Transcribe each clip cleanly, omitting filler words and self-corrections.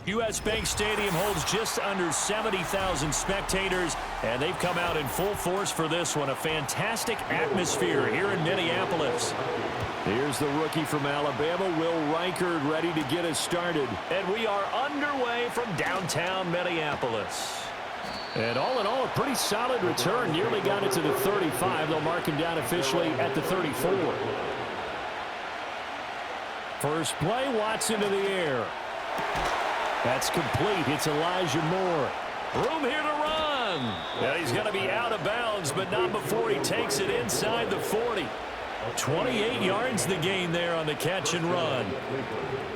U.S. Bank Stadium holds just under 70,000 spectators, and they've come out in full force for this one. A fantastic atmosphere here in Minneapolis. Here's the rookie from Alabama, Will Reichard, ready to get us started. And we are underway from downtown Minneapolis. And all in all, a pretty solid return. Nearly got it to the 35. They'll mark him down officially at the 34. First play, Watson in the air. That's complete. It's Elijah Moore. Room here to run. And he's going to be out of bounds, but not before he takes it inside the 40. 28 yards the gain there on the catch and run.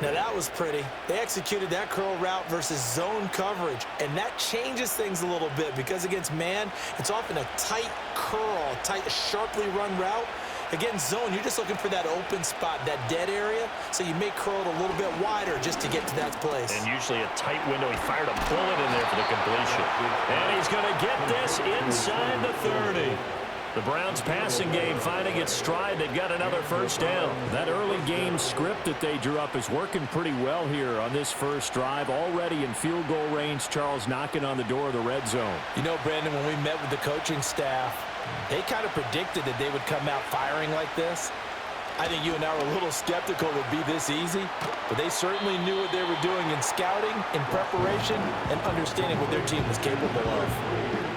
Now that was pretty. They executed that curl route versus zone coverage, and that changes things a little bit because against man, it's often a tight curl, tight, sharply run route. Against zone, you're just looking for that open spot, that dead area, so you may curl it a little bit wider just to get to that place. And usually a tight window. He fired a bullet in there for the completion. And he's going to get this inside the 30. The Browns passing game finding its stride. They've got another first down. That early game script that they drew up is working pretty well here on this first drive. Already in field goal range, Charles knocking on the door of the red zone. You know, Brandon, when we met with the coaching staff, they kind of predicted that they would come out firing like this. I think you and I were a little skeptical it would be this easy, but they certainly knew what they were doing in scouting, in preparation, and understanding what their team was capable of.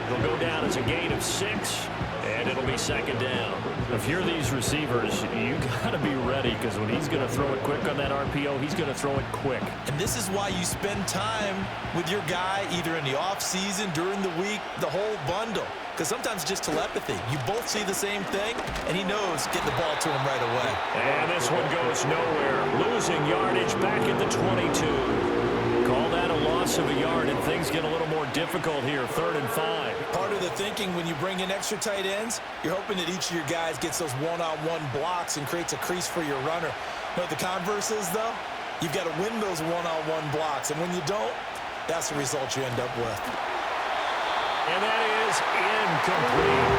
It'll go down as a gain of 6. And it'll be second down. If you're these receivers, you got to be ready because when he's going to throw it quick on that RPO, he's going to throw it quick. And this is why you spend time with your guy either in the offseason, during the week, the whole bundle. Because sometimes just telepathy. You both see the same thing, and he knows get the ball to him right away. And this one goes nowhere. Losing yardage back at the 22. Call that a loss of a yard, and things get a little more difficult here, 3rd and 5. Part of the thinking when you bring in extra tight ends, you're hoping that each of your guys gets those one-on-one blocks and creates a crease for your runner. You know what the converse is, though? You've got to win those one-on-one blocks, and when you don't, that's the result you end up with. And that is incomplete.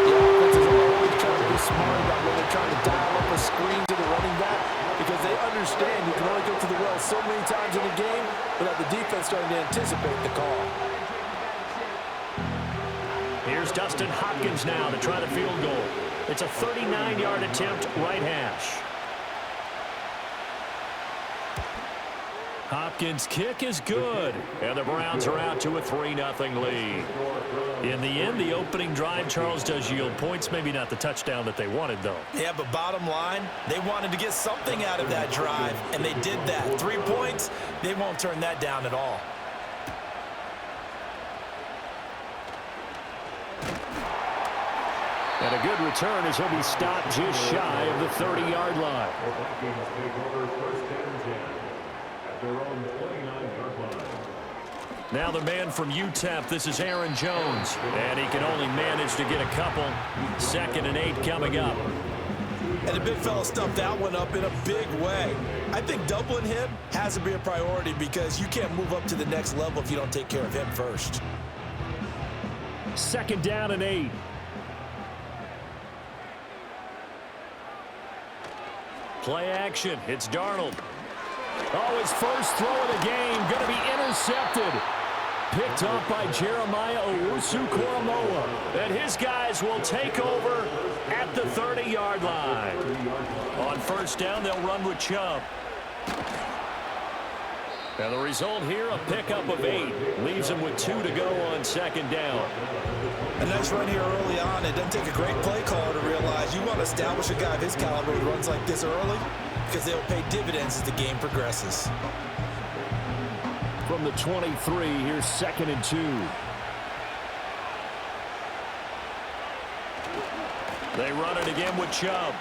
The offenses are always trying to be smart about when they're trying to dial up a screen to the running back because they understand you can only go to the well so many times in a game without the defense starting to anticipate the call. Here's Dustin Hopkins now to try the field goal. It's a 39-yard attempt, right hash. Hopkins' kick is good, and the Browns are out to a 3-0 lead. In the end, the opening drive, Charles, does yield points. Maybe not the touchdown that they wanted, though. Yeah, but bottom line, they wanted to get something out of that drive, and they did that. 3 points, they won't turn that down at all. And a good return as he'll be stopped just shy of the 30-yard line. Now the man from UTEP, this is Aaron Jones. And he can only manage to get a couple. 2nd and 8 coming up. And the big fella stuffed that one up in a big way. I think doubling him has to be a priority because you can't move up to the next level if you don't take care of him first. 2nd down and 8. Play action. It's Darnold. Oh, his first throw of the game going to be intercepted. Picked off by Jeremiah Owusu-Koramoah. And his guys will take over at the 30-yard line. On first down, they'll run with Chubb. And the result here, a pickup of 8. Leaves them with 2 to go on 2nd down. A nice run here early on. It doesn't take a great play caller to realize you want to establish a guy of his caliber who runs like this early because they'll pay dividends as the game progresses. From the 23, here's 2nd and 2. They run it again with Chubb.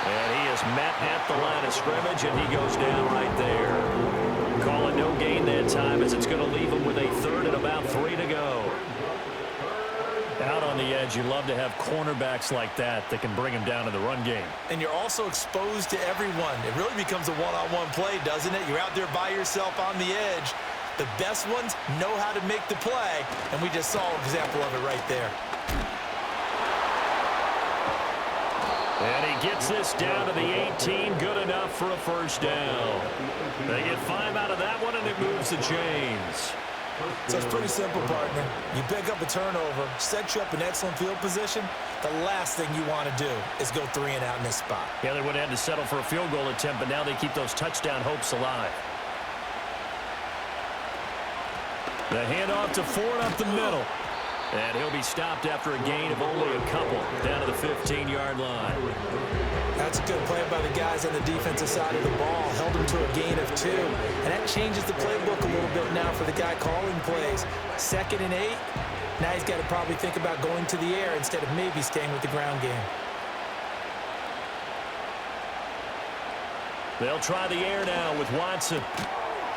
And he is met at the line of scrimmage, and he goes down right there. Call it no gain that time as it's going to leave him with a 3rd and about 3 to go. Out on the edge, you love to have cornerbacks like that can bring him down in the run game. And you're also exposed to everyone. It really becomes a one-on-one play, doesn't it? You're out there by yourself on the edge. The best ones know how to make the play, and we just saw an example of it right there. And he gets this down to the 18, good enough for a first down. They get 5 out of that one, and it moves the chains. So it's pretty simple, partner. You pick up a turnover, set you up in excellent field position. The last thing you want to do is go 3 and out in this spot. Yeah, they would have had to settle for a field goal attempt, but now they keep those touchdown hopes alive. The handoff to Ford up the middle. And he'll be stopped after a gain of only a couple down to the 15-yard line. That's a good play by the guys on the defensive side of the ball. Held him to a gain of 2. And that changes the playbook a little bit now for the guy calling plays. 2nd and 8. Now he's got to probably think about going to the air instead of maybe staying with the ground game. They'll try the air now with Watson.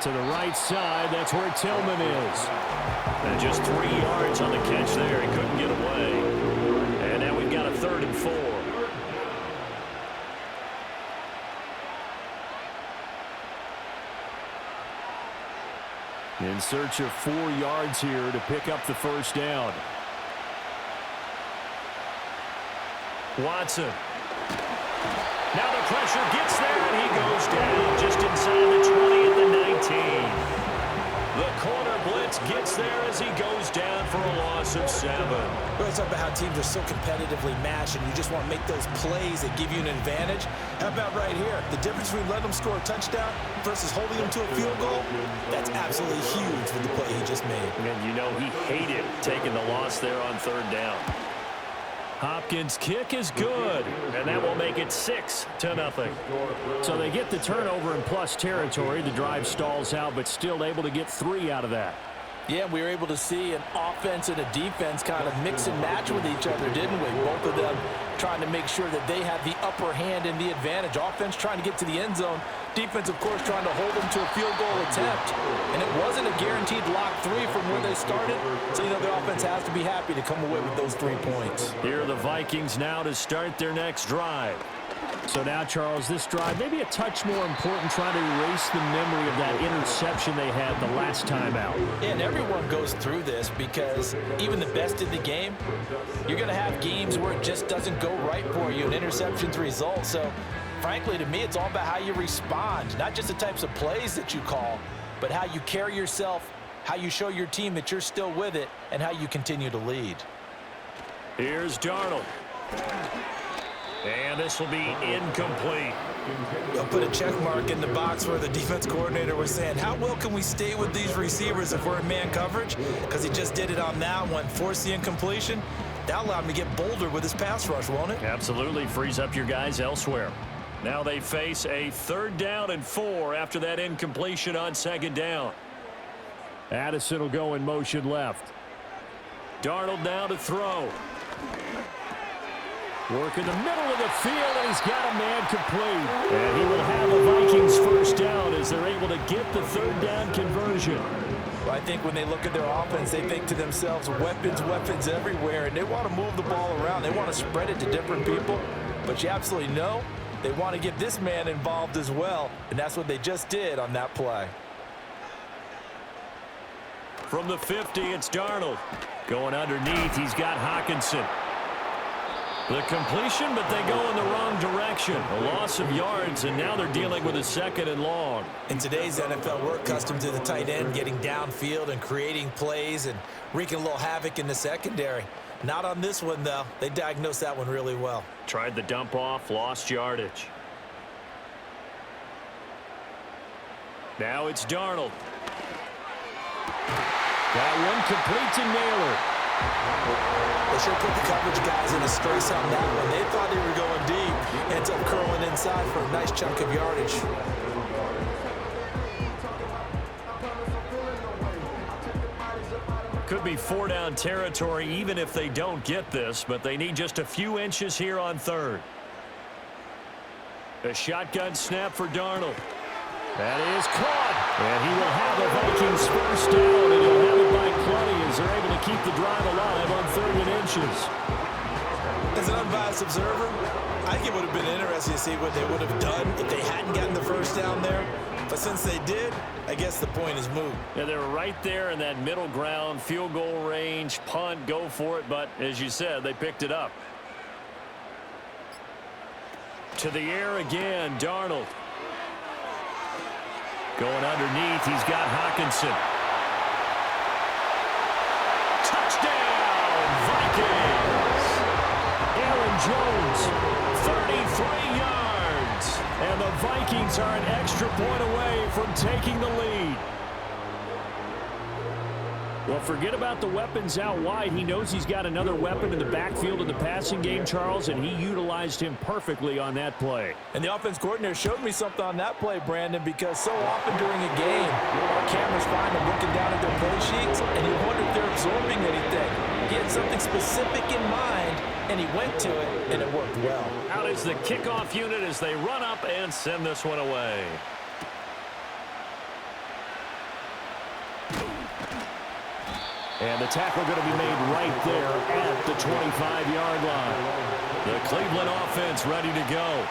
To the right side, that's where Tillman is. And just 3 yards on the catch there. He couldn't get away. And now we've got a 3rd and 4. In search of 4 yards here to pick up the first down. Watson. Now the pressure gets there, and he goes down just inside the 20 at the 19. The corner blitz gets there as he goes down for a loss of 7. We're talking about how teams are so competitively matched, and you just want to make those plays that give you an advantage. How about right here? The difference between letting them score a touchdown versus holding them to a field goal, that's absolutely huge with the play he just made. And you know he hated taking the loss there on 3rd down. Hopkins' kick is good, and that will make it 6-0. So they get the turnover in plus territory. The drive stalls out, but still able to get 3 out of that. Yeah, we were able to see an offense and a defense kind of mix and match with each other, didn't we? Both of them trying to make sure that they had the upper hand and the advantage. Offense trying to get to the end zone. Defense, of course, trying to hold them to a field goal attempt. And it wasn't a guaranteed lock 3 from where they started. So, you know, the offense has to be happy to come away with those 3 points. Here are the Vikings now to start their next drive. So now, Charles, this drive maybe a touch more important, trying to erase the memory of that interception they had the last time out. Yeah, and everyone goes through this because even the best in the game, you're going to have games where it just doesn't go right for you and interceptions result. So, frankly, to me, it's all about how you respond, not just the types of plays that you call, but how you carry yourself, how you show your team that you're still with it, and how you continue to lead. Here's Darnold. And this will be incomplete. They'll put a check mark in the box where the defense coordinator was saying, how well can we stay with these receivers if we're in man coverage? Because he just did it on that one, forced the incompletion. That allowed him to get bolder with his pass rush, won't it? Absolutely. Frees up your guys elsewhere. Now they face a 3rd down and 4 after that incompletion on 2nd down. Addison will go in motion left. Darnold now to throw. Work in the middle of the field, and he's got a man complete. And he will have a Vikings first down as they're able to get the 3rd down conversion. Well, I think when they look at their offense, they think to themselves, weapons, weapons everywhere, and they want to move the ball around. They want to spread it to different people, but you absolutely know they want to get this man involved as well, and that's what they just did on that play. From the 50, it's Darnold. Going underneath, he's got Hockenson. The completion, but they go in the wrong direction. A loss of yards, and now they're dealing with a 2nd and long. In today's NFL, we're accustomed to the tight end getting downfield and creating plays and wreaking a little havoc in the secondary. Not on this one, though. They diagnosed that one really well. Tried the dump off, lost yardage. Now it's Darnold. Got one complete to Naylor. They should put the coverage guys in a stress on that one. They thought they were going deep. Ends up curling inside for a nice chunk of yardage. Could be 4-down territory even if they don't get this, but they need just a few inches here on 3rd. A shotgun snap for Darnold. That is caught. And he will have the Vikings first down, and he'll have it by plenty as they're able to keep the drive alive on 3rd and inches. As an unbiased observer, I think it would have been interesting to see what they would have done if they hadn't gotten the first down there. But since they did, I guess the point is moot. Yeah, they were right there in that middle ground, field goal range, punt, go for it. But as you said, they picked it up. To the air again, Darnold. Going underneath, he's got Hawkinson. Touchdown, Vikings! Aaron Jones, 33 yards. And the Vikings are an extra point away from taking the lead. Well, forget about the weapons out wide. He knows he's got another weapon in the backfield in the passing game, Charles, and he utilized him perfectly on that play. And the offense coordinator showed me something on that play, Brandon, because so often during a game, our cameras find them looking down at their play sheets, and you wonder if they're absorbing anything. He had something specific in mind, and he went to it, and it worked well. Out is the kickoff unit as they run up and send this one away. And the tackle going to be made right there at the 25-yard line. The Cleveland offense ready to go.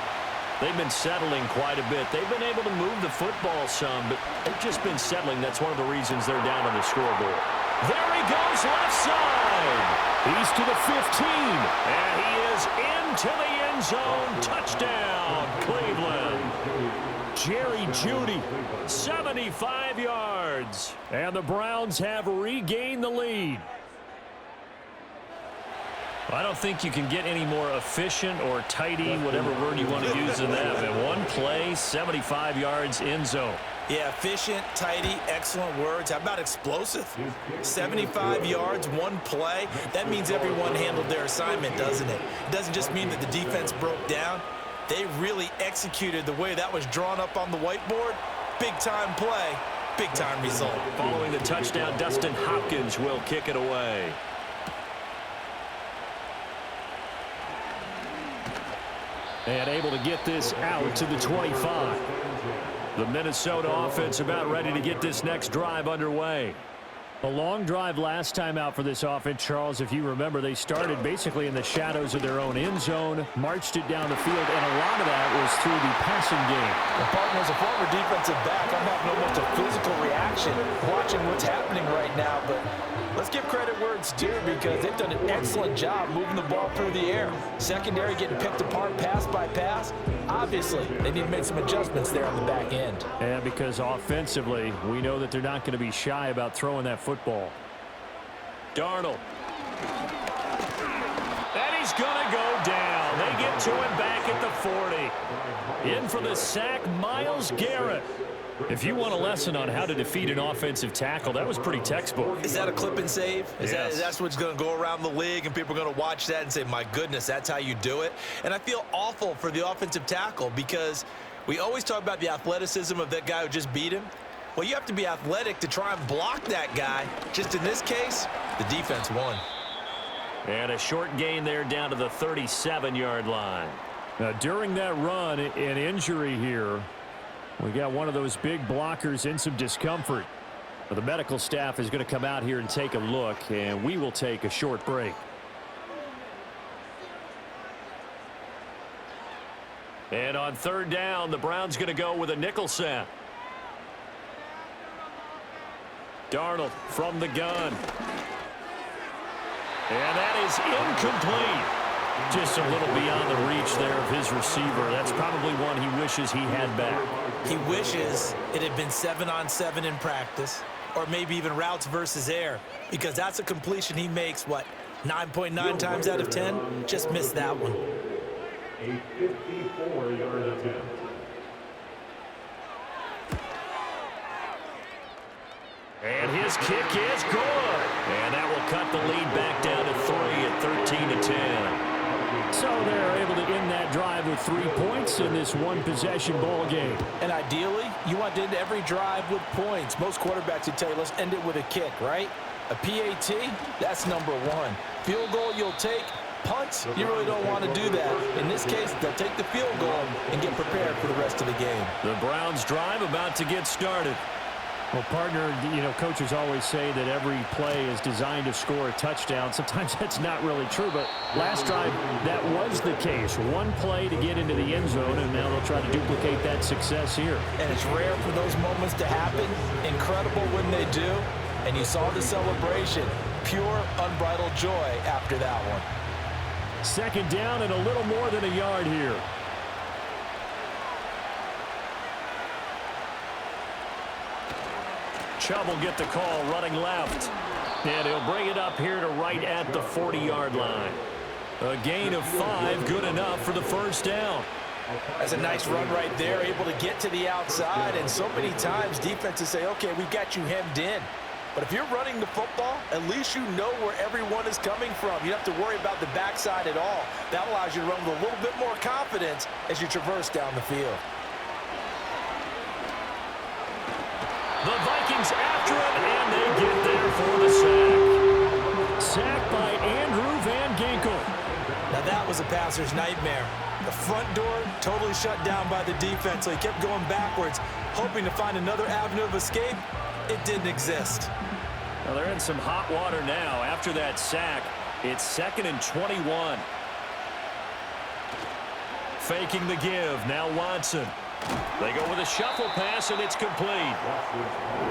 They've been settling quite a bit. They've been able to move the football some, but they've just been settling. That's one of the reasons they're down on the scoreboard. There he goes, left side. He's to the 15, and he is into the end zone. Touchdown, Cleveland. Jerry Jeudy, 75 yards. And the Browns have regained the lead. I don't think you can get any more efficient or tidy, whatever word you want to use in that. In one play, 75 yards, end zone. Yeah, efficient, tidy, excellent words. How about explosive? 75 yards, one play. That means everyone handled their assignment, doesn't it? It doesn't just mean that the defense broke down. They really executed the way that was drawn up on the whiteboard. Big-time play, big-time result. Following the touchdown, Dustin Hopkins will kick it away. And able to get this out to the 25. The Minnesota offense about ready to get this next drive underway. A long drive last time out for this offense, Charles. If you remember, they started basically in the shadows of their own end zone, marched it down the field, and a lot of that was through the passing game. Well, partner, as a former defensive back, I'm having almost a physical reaction watching what's happening right now, but let's give credit where it's due because they've done an excellent job moving the ball through the air. Secondary getting picked apart pass by pass. Obviously, they need to make some adjustments there on the back end. And because offensively, we know that they're not going to be shy about throwing that football. Darnold. And he's going to go down. They get to him back at the 40. In for the sack, Myles Garrett. If you want a lesson on how to defeat an offensive tackle, that was pretty textbook. Is that a clip and save? Yes. That's what's going to go around the league, and people are going to watch that and say, my goodness, that's how you do it? And I feel awful for the offensive tackle because we always talk about the athleticism of that guy who just beat him. Well, you have to be athletic to try and block that guy. Just in this case, the defense won. And a short gain there down to the 37-yard line. Now, during that run, an injury here. We got one of those big blockers in some discomfort. But the medical staff is going to come out here and take a look, and we will take a short break. And on third down, the Browns going to go with a nickel set. Darnold from the gun. And that is incomplete. Just a little beyond the reach there of his receiver. That's probably one he wishes he had back. He wishes it had been 7-on-7 in practice, or maybe even routes versus air, because that's a completion he makes, what, 9.9 times out of 10? Just missed that one. A 54-yard attempt. And his kick is good. And that will cut the lead back down to 3 at 13-10. So they're able to end that drive with 3 points in this one-possession ball game. And ideally, you want to end every drive with points. Most quarterbacks would tell you, let's end it with a kick, right? A PAT, that's number one. Field goal you'll take. Punts, you really don't want to do that. In this case, they'll take the field goal and get prepared for the rest of the game. The Browns drive about to get started. Well, partner, you know, coaches always say that every play is designed to score a touchdown. Sometimes that's not really true, but last drive, that was the case. One play to get into the end zone, and now they'll try to duplicate that success here. And it's rare for those moments to happen. Incredible when they do. And you saw the celebration. Pure, unbridled joy after that one. Second down and a little more than a yard here. Chubb will get the call running left. And he'll bring it up here to right at the 40-yard line. A gain of 5, good enough for the first down. That's a nice run right there, able to get to the outside. And so many times defenses say, okay, we've got you hemmed in. But if you're running the football, at least you know where everyone is coming from. You don't have to worry about the backside at all. That allows you to run with a little bit more confidence as you traverse down the field. The Vikings after him, and they get there for the sack. Sacked by Andrew Van Ginkel. Now that was a passer's nightmare. The front door totally shut down by the defense, so he kept going backwards, hoping to find another avenue of escape. It didn't exist. Well, they're in some hot water now. After that sack, it's 2nd and 21. Faking the give. Now Watson. They go with a shuffle pass, and it's complete.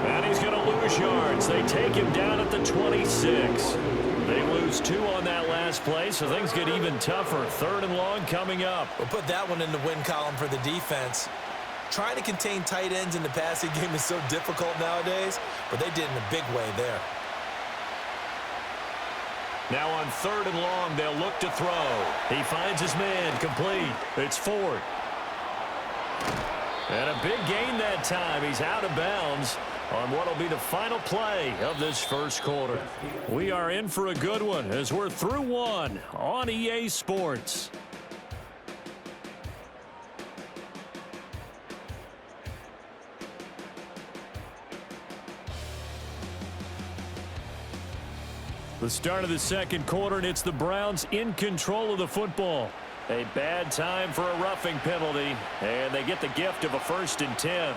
And he's going to lose yards. They take him down at the 26. They lose 2 on that last play, so things get even tougher. 3rd and long coming up. We'll put that one in the win column for the defense. Trying to contain tight ends in the passing game is so difficult nowadays, but they did in a big way there. Now on 3rd and long, they'll look to throw. He finds his man, complete. It's Ford. And a big gain that time. He's out of bounds on what will be the final play of this first quarter. We are in for a good one as we're through one on EA Sports. The start of the second quarter, and it's the Browns in control of the football. A bad time for a roughing penalty, and they get the gift of a 1st and 10.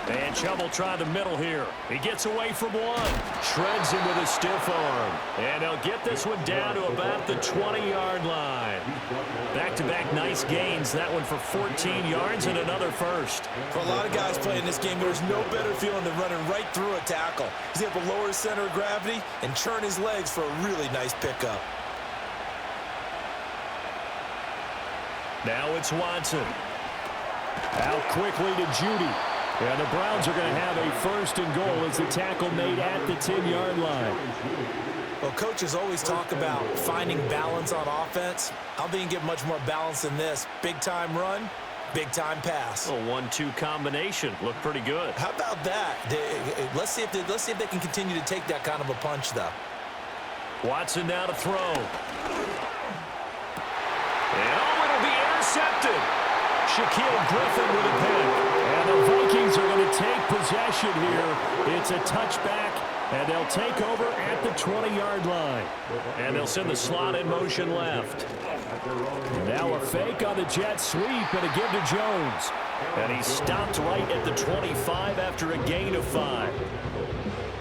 And Chubb will try the middle here. He gets away from one. Shreds him with a stiff arm. And they'll get this one down to about the 20-yard line. Back-to-back nice gains. That one for 14 yards and another first. For a lot of guys playing this game, there's no better feeling than running right through a tackle. He's able to lower his center of gravity and churn his legs for a really nice pickup. Now it's Watson. Out quickly to Judy. And the Browns are going to have a 1st and goal as the tackle made at the 10-yard line. Well, coaches always talk about finding balance on offense. I don't think you can get much more balance than this. Big-time run, big-time pass. A 1-2 combination. Looked pretty good. How about that? Let's see if they can continue to take that kind of a punch, though. Watson now to throw. And it'll be intercepted. Shaquille Griffin with a pick. And the Vikings are going to take possession here. It's a touchback, and they'll take over at the 20-yard line. And they'll send the slot in motion left. Now a fake on the jet sweep and a give to Jones. And he stopped right at the 25 after a gain of 5.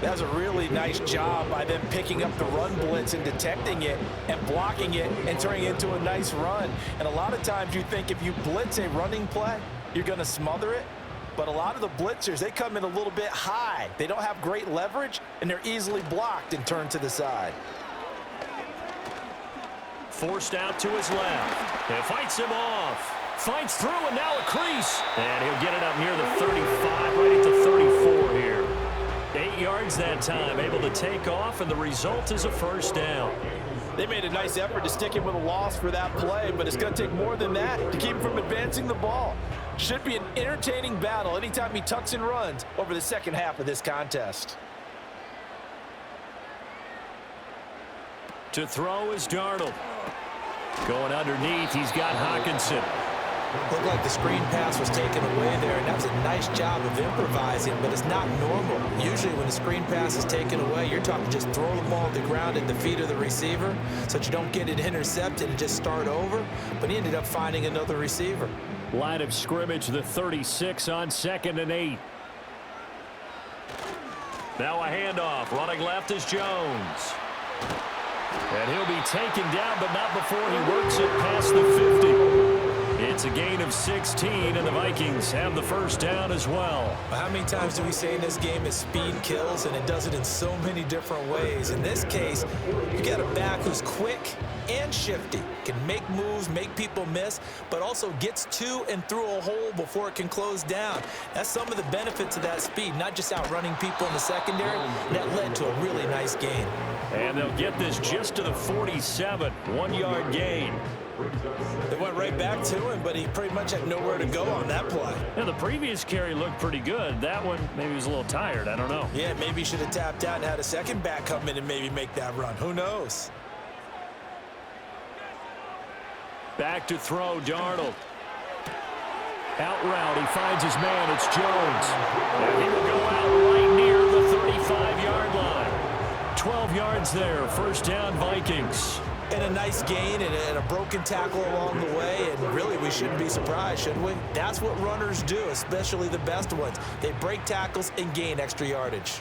That was a really nice job by them picking up the run blitz and detecting it and blocking it and turning it into a nice run. And a lot of times you think if you blitz a running play, you're going to smother it. But a lot of the blitzers, they come in a little bit high. They don't have great leverage, and they're easily blocked and turned to the side. Forced out to his left. And fights him off. Fights through, and now a crease. And he'll get it up near the 35, right at the 34 here. 8 yards that time, able to take off, and the result is a 1st down. They made a nice effort to stick him with a loss for that play, but it's going to take more than that to keep him from advancing the ball. Should be an entertaining battle anytime he tucks and runs over the second half of this contest. To throw is Darnold. Going underneath, he's got Hockenson. Looked like the screen pass was taken away there, and that was a nice job of improvising, but it's not normal. Usually when the screen pass is taken away, you're talking just throw the ball at the ground at the feet of the receiver so that you don't get it intercepted and just start over, but he ended up finding another receiver. Line of scrimmage, the 36 on 2nd and 8. Now a handoff. Running left is Jones. And he'll be taken down, but not before he works it past the 50. It's a gain of 16, and the Vikings have the first down as well. How many times do we say in this game is speed kills, and it does it in so many different ways? In this case, you got a back who's quick and shifty, can make moves, make people miss, but also gets to and through a hole before it can close down. That's some of the benefits of that speed, not just outrunning people in the secondary. That led to a really nice gain. And they'll get this just to the 47, 1-yard gain. They went right back to him, but he pretty much had nowhere to go on that play. Yeah, the previous carry looked pretty good. That one, maybe he was a little tired. I don't know. Yeah, maybe he should have tapped out and had a second back come in and maybe make that run. Who knows? Back to throw, Darnold. Out route, he finds his man. It's Jones. And he will go out right near the 35-yard line. 12 yards there, first down, Vikings. And a nice gain and a broken tackle along the way, and really we shouldn't be surprised, should we? That's what runners do, especially the best ones. They break tackles and gain extra yardage.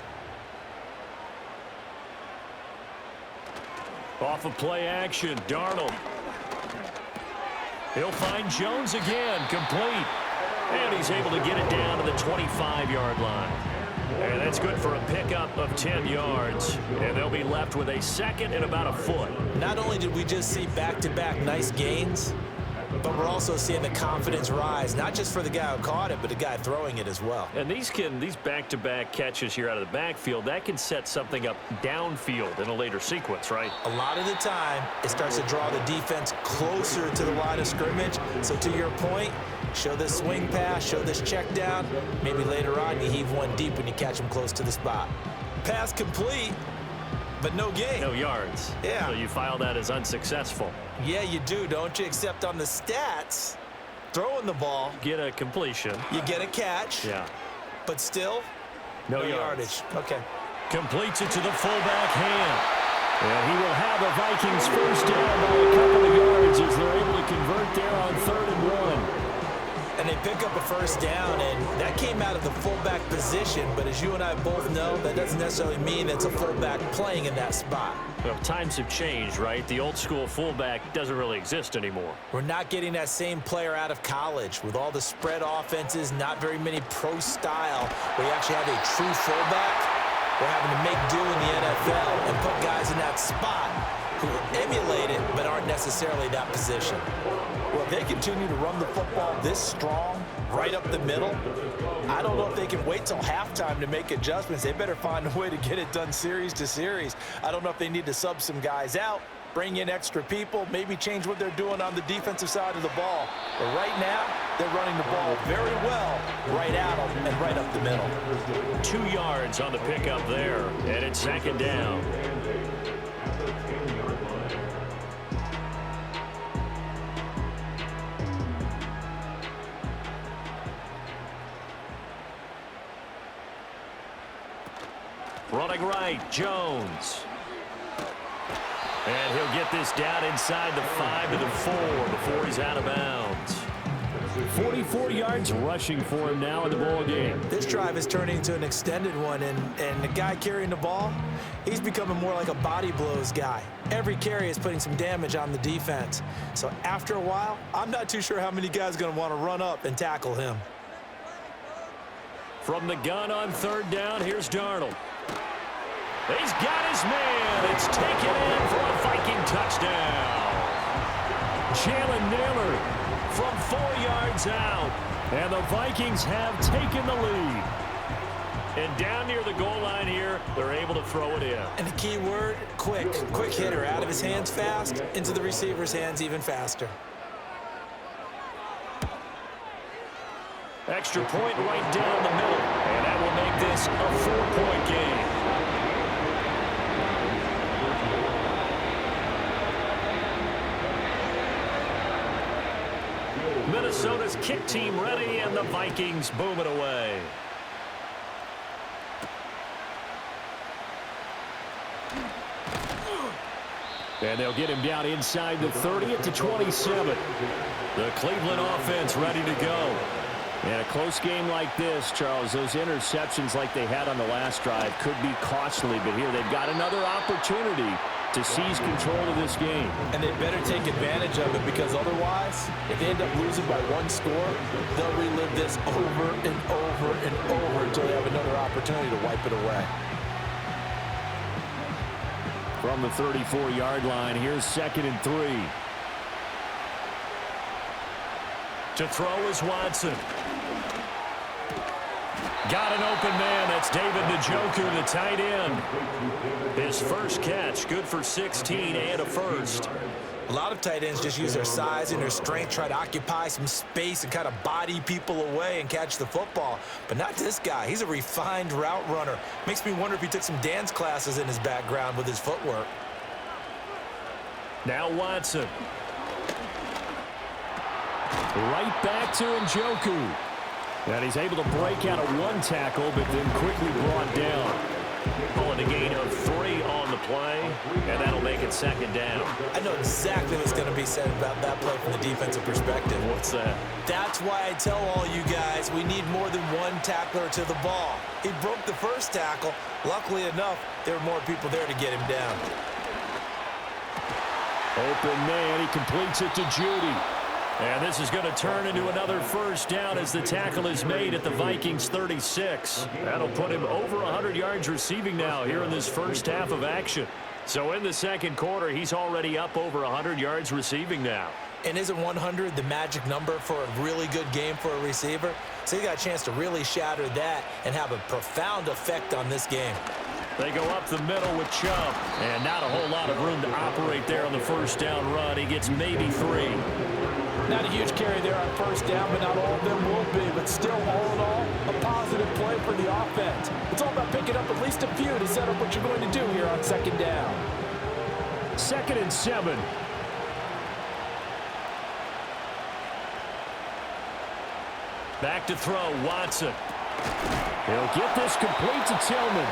Off of play action, Darnold. He'll find Jones again, complete. And he's able to get it down to the 25-yard line. And that's good for a pickup of 10 yards. And they'll be left with a second and about a foot. Not only did we just see back-to-back nice gains, but we're also seeing the confidence rise, not just for the guy who caught it, but the guy throwing it as well. And these back-to-back catches here out of the backfield, that can set something up downfield in a later sequence, right? A lot of the time, it starts to draw the defense closer to the line of scrimmage. So to your point, show this swing pass, show this check down. Maybe later on you heave one deep when you catch him close to the spot. Pass complete, but no gain. No yards. Yeah. So you file that as unsuccessful. Yeah, you do, don't you? Except on the stats, throwing the ball, Get a completion. you get a catch, Yeah. but still, No yardage. Okay. Completes it to the fullback hand. And he will have the Vikings first down by a couple of yards as they're able to convert there on 3rd and 1. And they pick up a first down, and that came out of the fullback position. But as you and I both know, that doesn't necessarily mean it's a fullback playing in that spot. Well, times have changed, right? The old school fullback doesn't really exist anymore. We're not getting that same player out of college with all the spread offenses, not very many pro style, where you actually have a true fullback. We're having to make do in the NFL and put guys in that spot who emulate it but aren't necessarily that position. Well, if they continue to run the football this strong, right up the middle, I don't know if they can wait till halftime to make adjustments. They better find a way to get it done series to series. I don't know if they need to sub some guys out, bring in extra people, maybe change what they're doing on the defensive side of the ball. But right now, they're running the ball very well right at them and right up the middle. 2 yards on the pickup there, and it's second down. Running right, Jones. And he'll get this down inside the 5 to the 4 before he's out of bounds. 44 yards rushing for him now in the ball game. This drive is turning into an extended one, and the guy carrying the ball, he's becoming more like a body blows guy. Every carry is putting some damage on the defense. So after a while, I'm not too sure how many guys are going to want to run up and tackle him. From the gun on 3rd down, here's Darnold. He's got his man. It's taken in for a Viking touchdown. Jalen Naylor from 4 yards out. And the Vikings have taken the lead. And down near the goal line here, they're able to throw it in. And the key word, quick. Quick hitter, out of his hands fast, into the receiver's hands even faster. Extra point right down the middle. And that will make this a 4-point game. Minnesota's kick team ready, and the Vikings boom it away. And they'll get him down inside the 30 at the 27. The Cleveland offense ready to go. In a close game like this, Charles, those interceptions like they had on the last drive could be costly, but here they've got another opportunity to seize control of this game. And they better take advantage of it, because otherwise, if they end up losing by one score, they'll relive this over and over and over until they have another opportunity to wipe it away. From the 34-yard line, here's 2nd and 3. To throw is Watson. Got an open man. That's David Njoku, the tight end. His first catch, good for 16 and a first. A lot of tight ends just use their size and their strength, try to occupy some space and kind of body people away and catch the football. But not this guy. He's a refined route runner. Makes me wonder if he took some dance classes in his background with his footwork. Now Watson. Right back to Njoku. And he's able to break out of one tackle, but then quickly brought down. Pulling a gain of 3 on the play, and that'll make it 2nd down. I know exactly what's going to be said about that play from the defensive perspective. What's that? That's why I tell all you guys we need more than one tackler to the ball. He broke the first tackle. Luckily enough, there were more people there to get him down. Open man, he completes it to Judy. And this is going to turn into another first down as the tackle is made at the Vikings 36. That'll put him over 100 yards receiving now here in this first half of action. So in the second quarter, he's already up over 100 yards receiving now. And isn't 100 the magic number for a really good game for a receiver? So he got a chance to really shatter that and have a profound effect on this game. They go up the middle with Chubb. And not a whole lot of room to operate there on the first down run. He gets maybe 3. Not a huge carry there on first down, but not all of them will be. But still, all in all, a positive play for the offense. It's all about picking up at least a few to set up what you're going to do here on 2nd down. 2nd and 7. Back to throw, Watson. He'll get this complete to Tillman.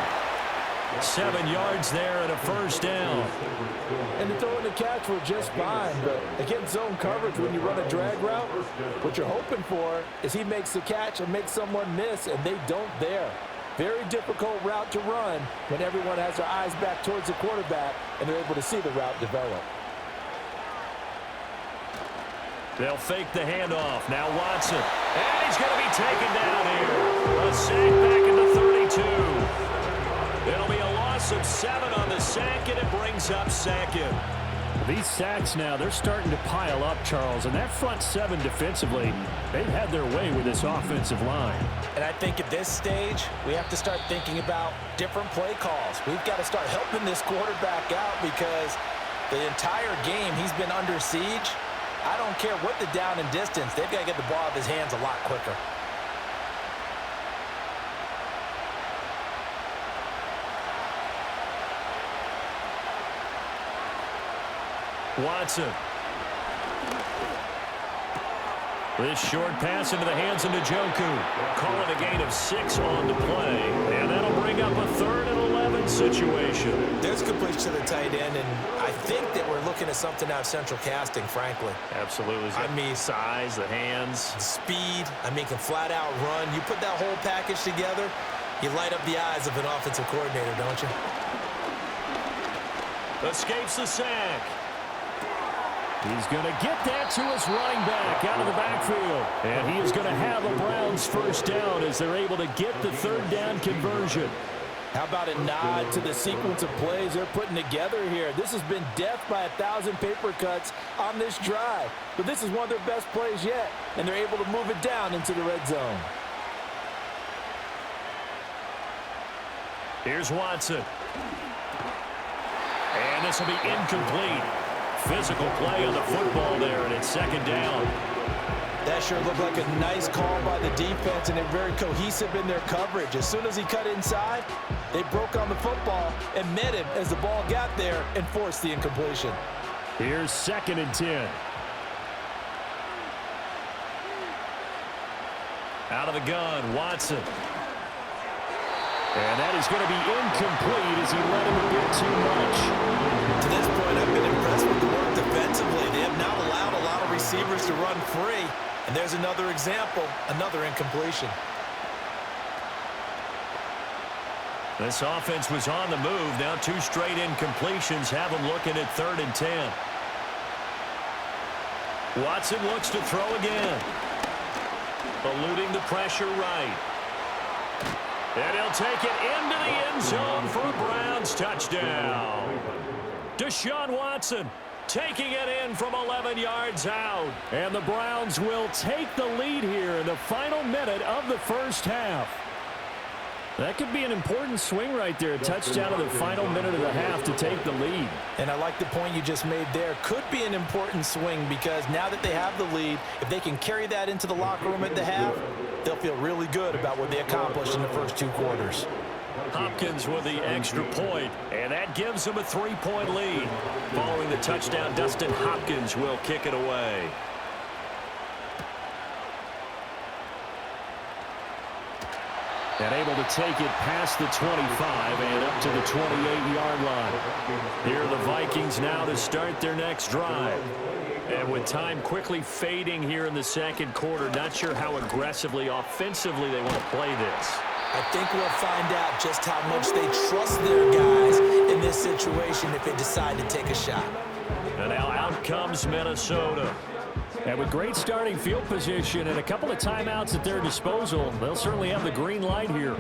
7 yards there and a first down. And the throw and the catch were just fine, but against zone coverage, when you run a drag route, what you're hoping for is he makes the catch and makes someone miss, and they don't there. Very difficult route to run when everyone has their eyes back towards the quarterback and they're able to see the route develop. They'll fake the handoff. Now Watson. And he's going to be taken down here. A sack back in the 32. It'll be a loss of 7 on the sack, and it brings up 2nd. These sacks now, they're starting to pile up, Charles. And that front 7 defensively, they've had their way with this offensive line. And I think at this stage, we have to start thinking about different play calls. We've got to start helping this quarterback out because the entire game he's been under siege. I don't care what the down and distance. They've got to get the ball out of his hands a lot quicker. Watson. This short pass into the hands of Njoku. Calling a gain of 6 on the play. And that'll bring up a 3rd and 11 situation. There's completion to the tight end, and I think that we're looking at something out of central casting, frankly. Absolutely. I mean, size, the hands. Speed. I mean, can flat out run. You put that whole package together, you light up the eyes of an offensive coordinator, don't you? Escapes the sack. He's going to get that to his running back out of the backfield. And he is going to have a Browns first down as they're able to get the 3rd down conversion. How about a nod to the sequence of plays they're putting together here? This has been death by 1,000 paper cuts on this drive. But this is one of their best plays yet, and they're able to move it down into the red zone. Here's Watson. And this will be incomplete. Physical play on the football there, and it's 2nd down. That sure looked like a nice call by the defense, and they're very cohesive in their coverage. As soon as he cut inside, they broke on the football and met him as the ball got there and forced the incompletion. Here's 2nd and 10. Out of the gun, Watson. And that is going to be incomplete as he led him a bit too much. To this point, I've been impressed with the work defensively. They have not allowed a lot of receivers to run free. And there's another example, another incompletion. This offense was on the move. Now 2 straight incompletions have them looking at 3rd and 10. Watson looks to throw again. Eluding the pressure right. And he'll take it into the end zone for a Browns touchdown. Deshaun Watson taking it in from 11 yards out. And the Browns will take the lead here in the final minute of the first half. That could be an important swing right there. A touchdown in the final minute of the half to take the lead. And I like the point you just made there. Could be an important swing because now that they have the lead, if they can carry that into the locker room at the half, they'll feel really good about what they accomplished in the first 2 quarters. Hopkins with the extra point, and that gives them a 3-point lead. Following the touchdown, Dustin Hopkins will kick it away. And able to take it past the 25 and up to the 28-yard line. Here are the Vikings now to start their next drive. And with time quickly fading here in the second quarter, not sure how aggressively, offensively they want to play this. I think we'll find out just how much they trust their guys in this situation if they decide to take a shot. And now out comes Minnesota. And with great starting field position and a couple of timeouts at their disposal, they'll certainly have the green light here.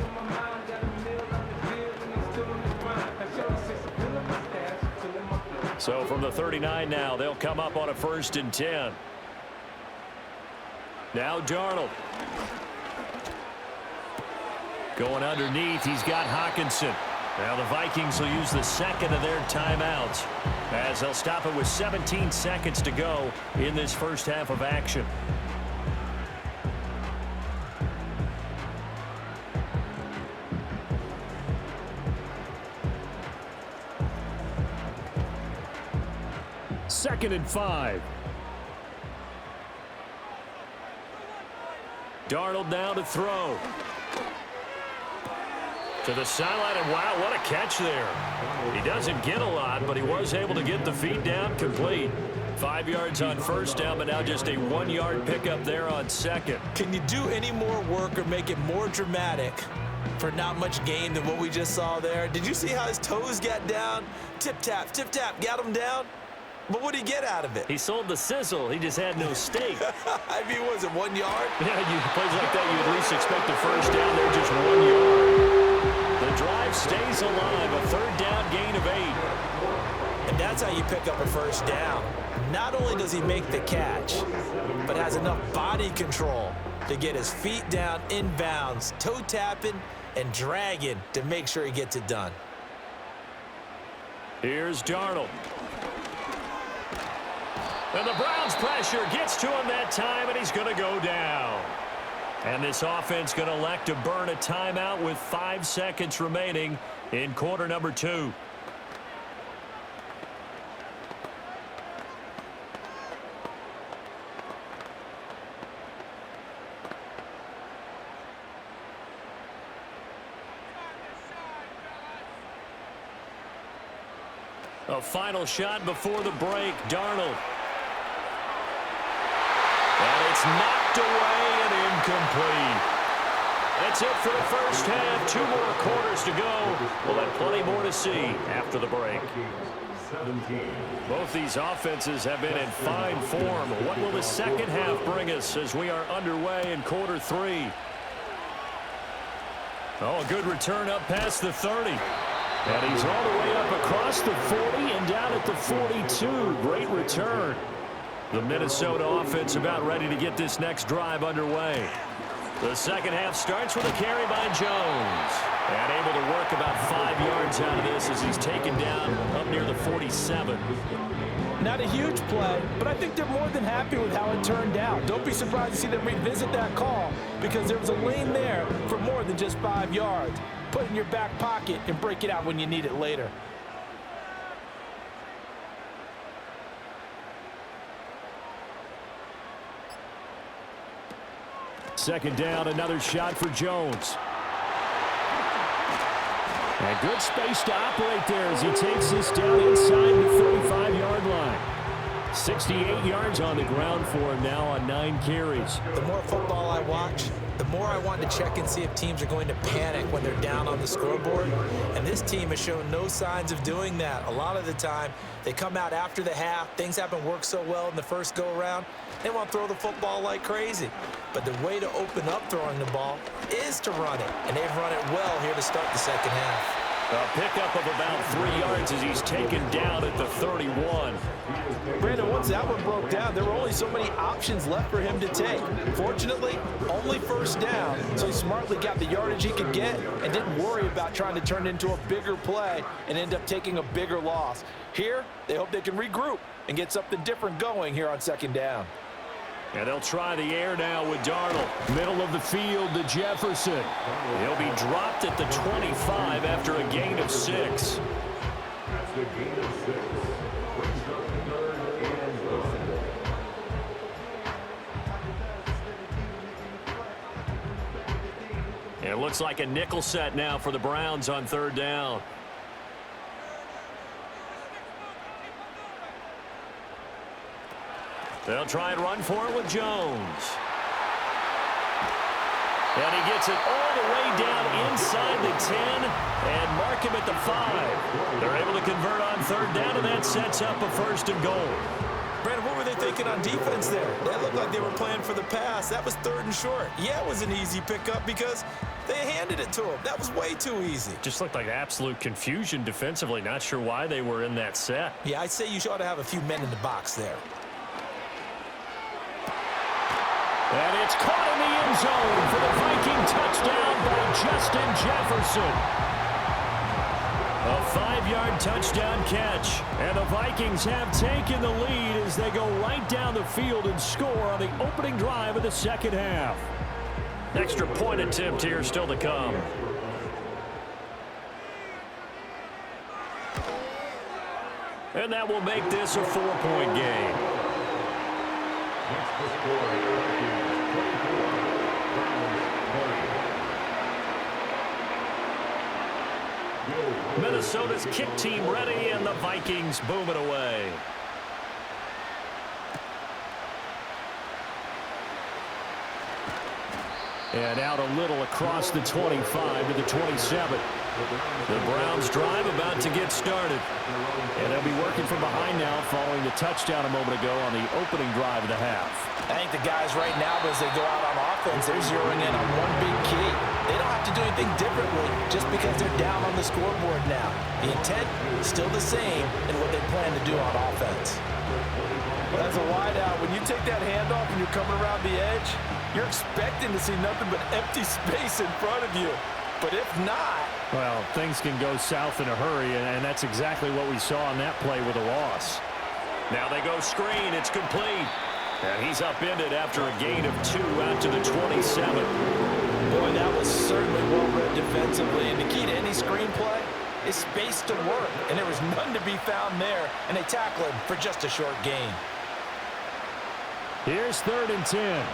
So from the 39 now, they'll come up on a 1st and 10. Now Darnold. Going underneath, he's got Hawkinson. Now the Vikings will use the second of their timeouts as they'll stop it with 17 seconds to go in this first half of action. Second and 5. Darnold now to throw. To the sideline, and wow, what a catch there. He doesn't get a lot, but he was able to get the feet down complete. 5 yards on first down, but now just a 1-yard pickup there on second. Can you do any more work or make it more dramatic for not much gain than what we just saw there? Did you see how his toes got down? Tip-tap, got him down. But what did he get out of it? He sold the sizzle. He just had no steak. I mean, was it 1 yard? Yeah, you plays like that, you at least expect a first down there, just 1 yard. The drive stays alive, a 3rd down gain of 8. And that's how you pick up a first down. Not only does he make the catch, but has enough body control to get his feet down inbounds, toe tapping and dragging to make sure he gets it done. Here's Darnold. And the Browns pressure gets to him that time, and he's going to go down. And this offense going to elect to burn a timeout with 5 seconds remaining in quarter number 2. A final shot before the break, Darnold. And it's knocked away and incomplete. That's it for the first half. 2 more quarters to go. We'll have plenty more to see after the break. Both these offenses have been in fine form. What will the second half bring us as we are underway in quarter 3? Oh, a good return up past the 30. And he's all the way up across the 40 and down at the 42. Great return. The Minnesota offense about ready to get this next drive underway. The second half starts with a carry by Jones. And able to work about 5 yards out of this as he's taken down up near the 47. Not a huge play, but I think they're more than happy with how it turned out. Don't be surprised to see them revisit that call because there was a lane there for more than just 5 yards. Put it in your back pocket and break it out when you need it later. Second down, another shot for Jones. And good space to operate there as he takes this down inside the 35-yard line. 68 yards on the ground for him now on 9 carries. The more football I watch, the the more I want to check and see if teams are going to panic when they're down on the scoreboard. And this team has shown no signs of doing that. A lot of the time, they come out after the half. Things haven't worked so well in the first go-around. They want to throw the football like crazy. But the way to open up throwing the ball is to run it. And they've run it well here to start the second half. A pickup of about 3 yards as he's taken down at the 31. Brandon, once that one broke down, there were only so many options left for him to take. Fortunately, only first down, so he smartly got the yardage he could get and didn't worry about trying to turn it into a bigger play and end up taking a bigger loss. Here, they hope they can regroup and get something different going here on second down. And they'll try the air now with Darnold. Middle of the field to Jefferson. He'll be dropped at the 25 after a gain of 6. That's a gain of 6. Brings up 3rd and 1. It looks like a nickel set now for the Browns on 3rd down. They'll try and run for it with Jones. And he gets it all the way down inside the 10 and mark him at the 5. They're able to convert on 3rd down, and that sets up a 1st and goal. Brandon, what were they thinking on defense there? That looked like they were playing for the pass. That was 3rd and short. Yeah, it was an easy pickup because they handed it to him. That was way too easy. Just looked like absolute confusion defensively. Not sure why they were in that set. Yeah, I'd say you ought to have a few men in the box there. And it's caught in the end zone for the Viking touchdown by Justin Jefferson. A 5-yard touchdown catch. And the Vikings have taken the lead as they go right down the field and score on the opening drive of the second half. Extra point attempt here still to come. And that will make this a 4-point game. Next to score, Minnesota's kick team ready, and the Vikings boom it away. And out a little across the 25 to the 27. The Browns drive about to get started. And they'll be working from behind now following the touchdown a moment ago on the opening drive of the half. I think the guys right now, as they go out on offense, they're zeroing in on one big key. They don't have to do anything differently just because they're down on the scoreboard now. The intent is still the same in what they plan to do on offense. Well, as a wideout, when you take that handoff and you're coming around the edge, you're expecting to see nothing but empty space in front of you. But if not... Well, things can go south in a hurry, and that's exactly what we saw on that play with a loss. Now they go screen. It's complete. And he's upended after a gain of 2 out to the 27. Boy, that was certainly well-read defensively. And the key to any screen play is space to work. And there was none to be found there. And they tackle him for just a short gain. Here's 3rd and 10.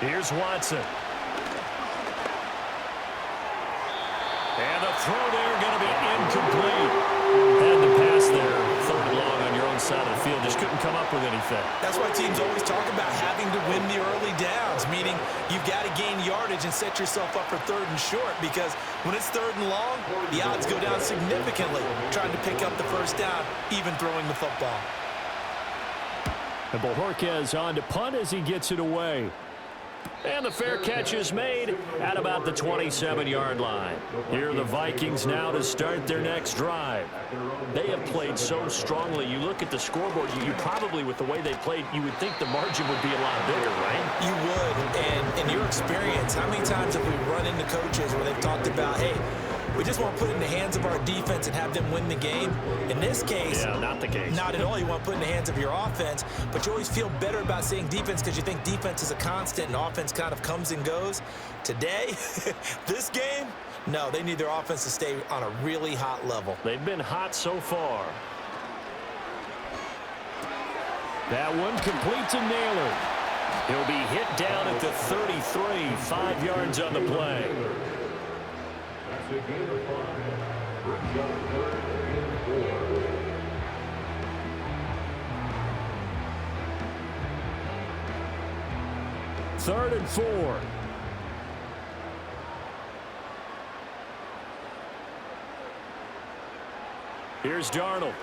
Here's Watson. And the throw there going to be incomplete. Had the pass there, 3rd and long on your own side of the field. Just couldn't come up with anything. That's why teams always talk about having to win the early downs, meaning you've got to gain yardage and set yourself up for 3rd and short, because when it's 3rd and long, the odds go down significantly trying to pick up the first down, even throwing the football. And Bojorquez on to punt as he gets it away. And the fair catch is made at about the 27-yard line. Here are the Vikings now to start their next drive. They have played so strongly. You look at the scoreboard, you probably, with the way they played, you would think the margin would be a lot bigger, right? You would. And in your experience, how many times have we run into coaches where they've talked about, hey, we just want to put it in the hands of our defense and have them win the game? In this case, yeah, not the case. Not at all. You want to put it in the hands of your offense, but you always feel better about saying defense because you think defense is a constant and offense kind of comes and goes. Today, this game, no, they need their offense to stay on a really hot level. They've been hot so far. That one complete to Naylor. He'll be hit down at the 33, 5 yards on the play. That's a gain of 5. Brings up 3rd and 4. 3rd and 4. Here's Darnold.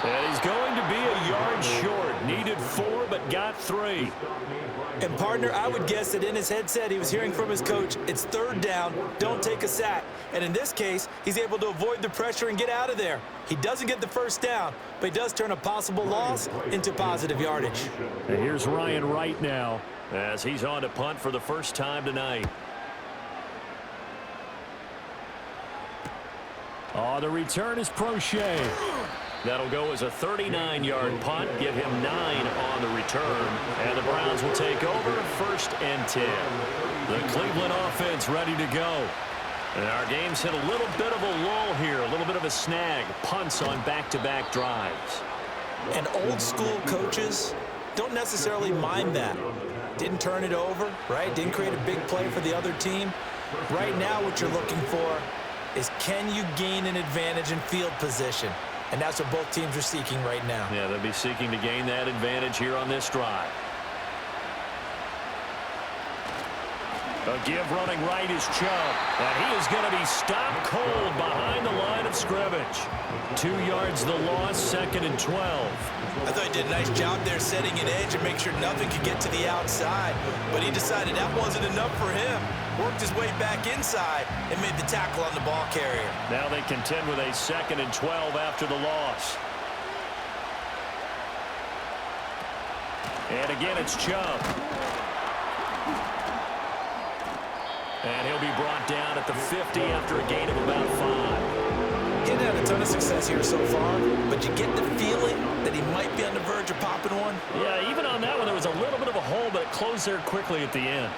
And he's going to be a yard short. Needed 4, but got 3. And, partner, I would guess that in his headset he was hearing from his coach, it's 3rd down, don't take a sack. And in this case, he's able to avoid the pressure and get out of there. He doesn't get the 1st down, but he does turn a possible loss into positive yardage. And here's Ryan Wright now as he's on to punt for the first time tonight. Oh, the return is Prochet. That'll go as a 39-yard punt, give him 9 on the return. And the Browns will take over 1st and 10. The Cleveland offense ready to go. And our game's hit a little bit of a lull here, a little bit of a snag. Punts on back-to-back drives. And old-school coaches don't necessarily mind that. Didn't turn it over, right? Didn't create a big play for the other team. Right now what you're looking for is, can you gain an advantage in field position? And that's what both teams are seeking right now. Yeah, they'll be seeking to gain that advantage here on this drive. A give running right is Chubb. And he is going to be stopped cold behind the line of scrimmage. 2 yards the loss, 2nd and 12. I thought he did a nice job there setting an edge and make sure nothing could get to the outside. But he decided that wasn't enough for him. Worked his way back inside and made the tackle on the ball carrier. Now they contend with a 2nd and 12 after the loss. And again, it's Chubb. And he'll be brought down at the 50 after a gain of about 5. He hadn't had a ton of success here so far, but you get the feeling that he might be on the verge of popping one. Yeah, even on that one, there was a little bit of a hole, but it closed there quickly at the end.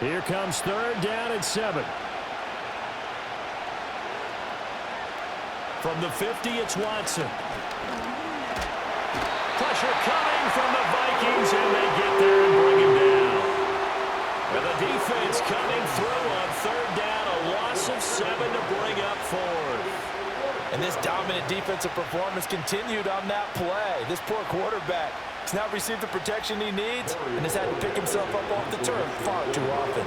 Here comes 3rd down and 7. From the 50, it's Watson. Pressure coming from the Vikings, and they get there and bring him down. And the defense coming through on 3rd down, a loss of 7 to bring up 4th. And this dominant defensive performance continued on that play. This poor quarterback has not received the protection he needs and has had to pick himself up off the turf far too often.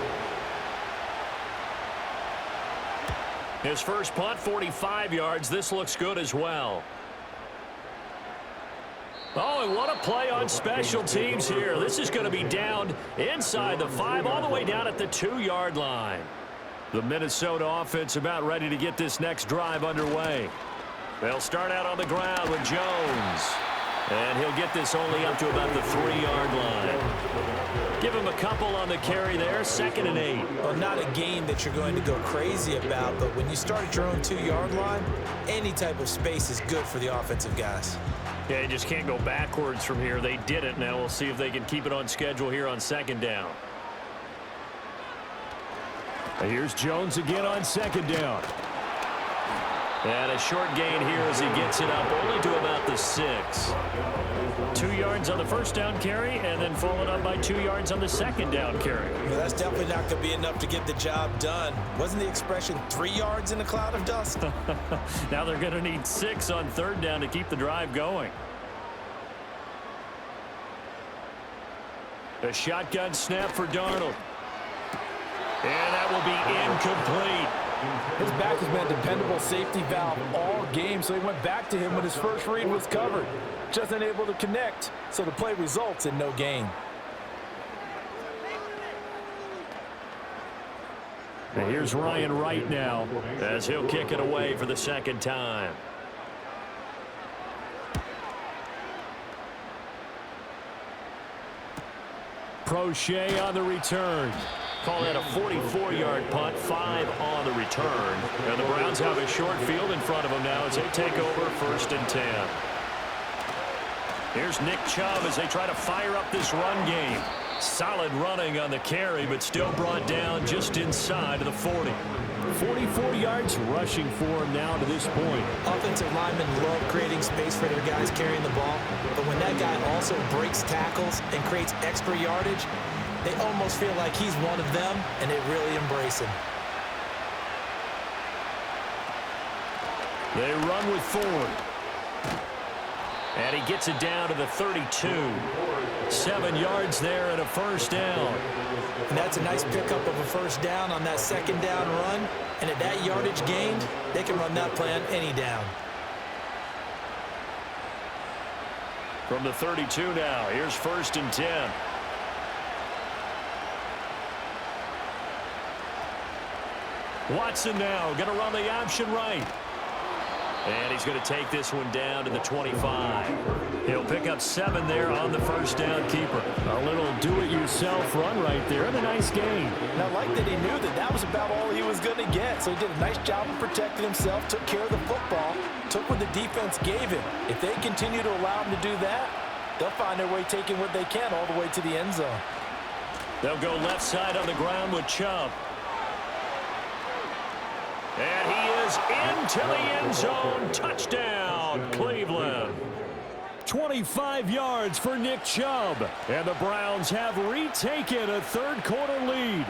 His first punt, 45 yards. This looks good as well. Oh, and what a play on special teams here. This is going to be down inside the 5, all the way down at the 2-yard line. The Minnesota offense about ready to get this next drive underway. They'll start out on the ground with Jones. And he'll get this only up to about the 3-yard line. Give him a couple on the carry there, 2nd and 8. Well, not a game that you're going to go crazy about, but when you start at your own 2-yard line, any type of space is good for the offensive guys. Yeah, you just can't go backwards from here. They did it. Now we'll see if they can keep it on schedule here on 2nd down. And here's Jones again on 2nd down. And a short gain here as he gets it up only to about the 6. 2 yards on the 1st down carry, and then followed up by 2 yards on the 2nd down carry. Well, that's definitely not going to be enough to get the job done. Wasn't the expression 3 yards in a cloud of dust? Now they're going to need 6 on 3rd down to keep the drive going. A shotgun snap for Darnold. And that will be incomplete. His back has been a dependable safety valve all game, so he went back to him when his first read was covered. Just unable to connect, so the play results in no gain. And here's Ryan Wright now as he'll kick it away for the 2nd time. Prochet on the return. Call that a 44-yard punt, 5 on the return. And the Browns have a short field in front of them now as they take over 1st and 10. Here's Nick Chubb as they try to fire up this run game. Solid running on the carry, but still brought down just inside of the 40. 44 yards rushing for him now to this point. Offensive linemen love creating space for their guys carrying the ball, but when that guy also breaks tackles and creates extra yardage, they almost feel like he's one of them, and they really embrace him. They run with Ford. And he gets it down to the 32. 7 yards there and a first down. And that's a nice pickup of a first down on that second down run. And at that yardage gained, they can run that play on any down. From the 32 now, here's 1st and 10. Watson now going to run the option right. And he's going to take this one down to the 25. He'll pick up 7 there on the first down keeper. A little do-it-yourself run right there and a nice gain. And I like that he knew that that was about all he was going to get. So he did a nice job of protecting himself, took care of the football, took what the defense gave him. If they continue to allow him to do that, they'll find their way taking what they can all the way to the end zone. They'll go left side on the ground with Chubb. And he is into the end zone. Touchdown, Cleveland. 25 yards for Nick Chubb. And the Browns have retaken a third-quarter lead.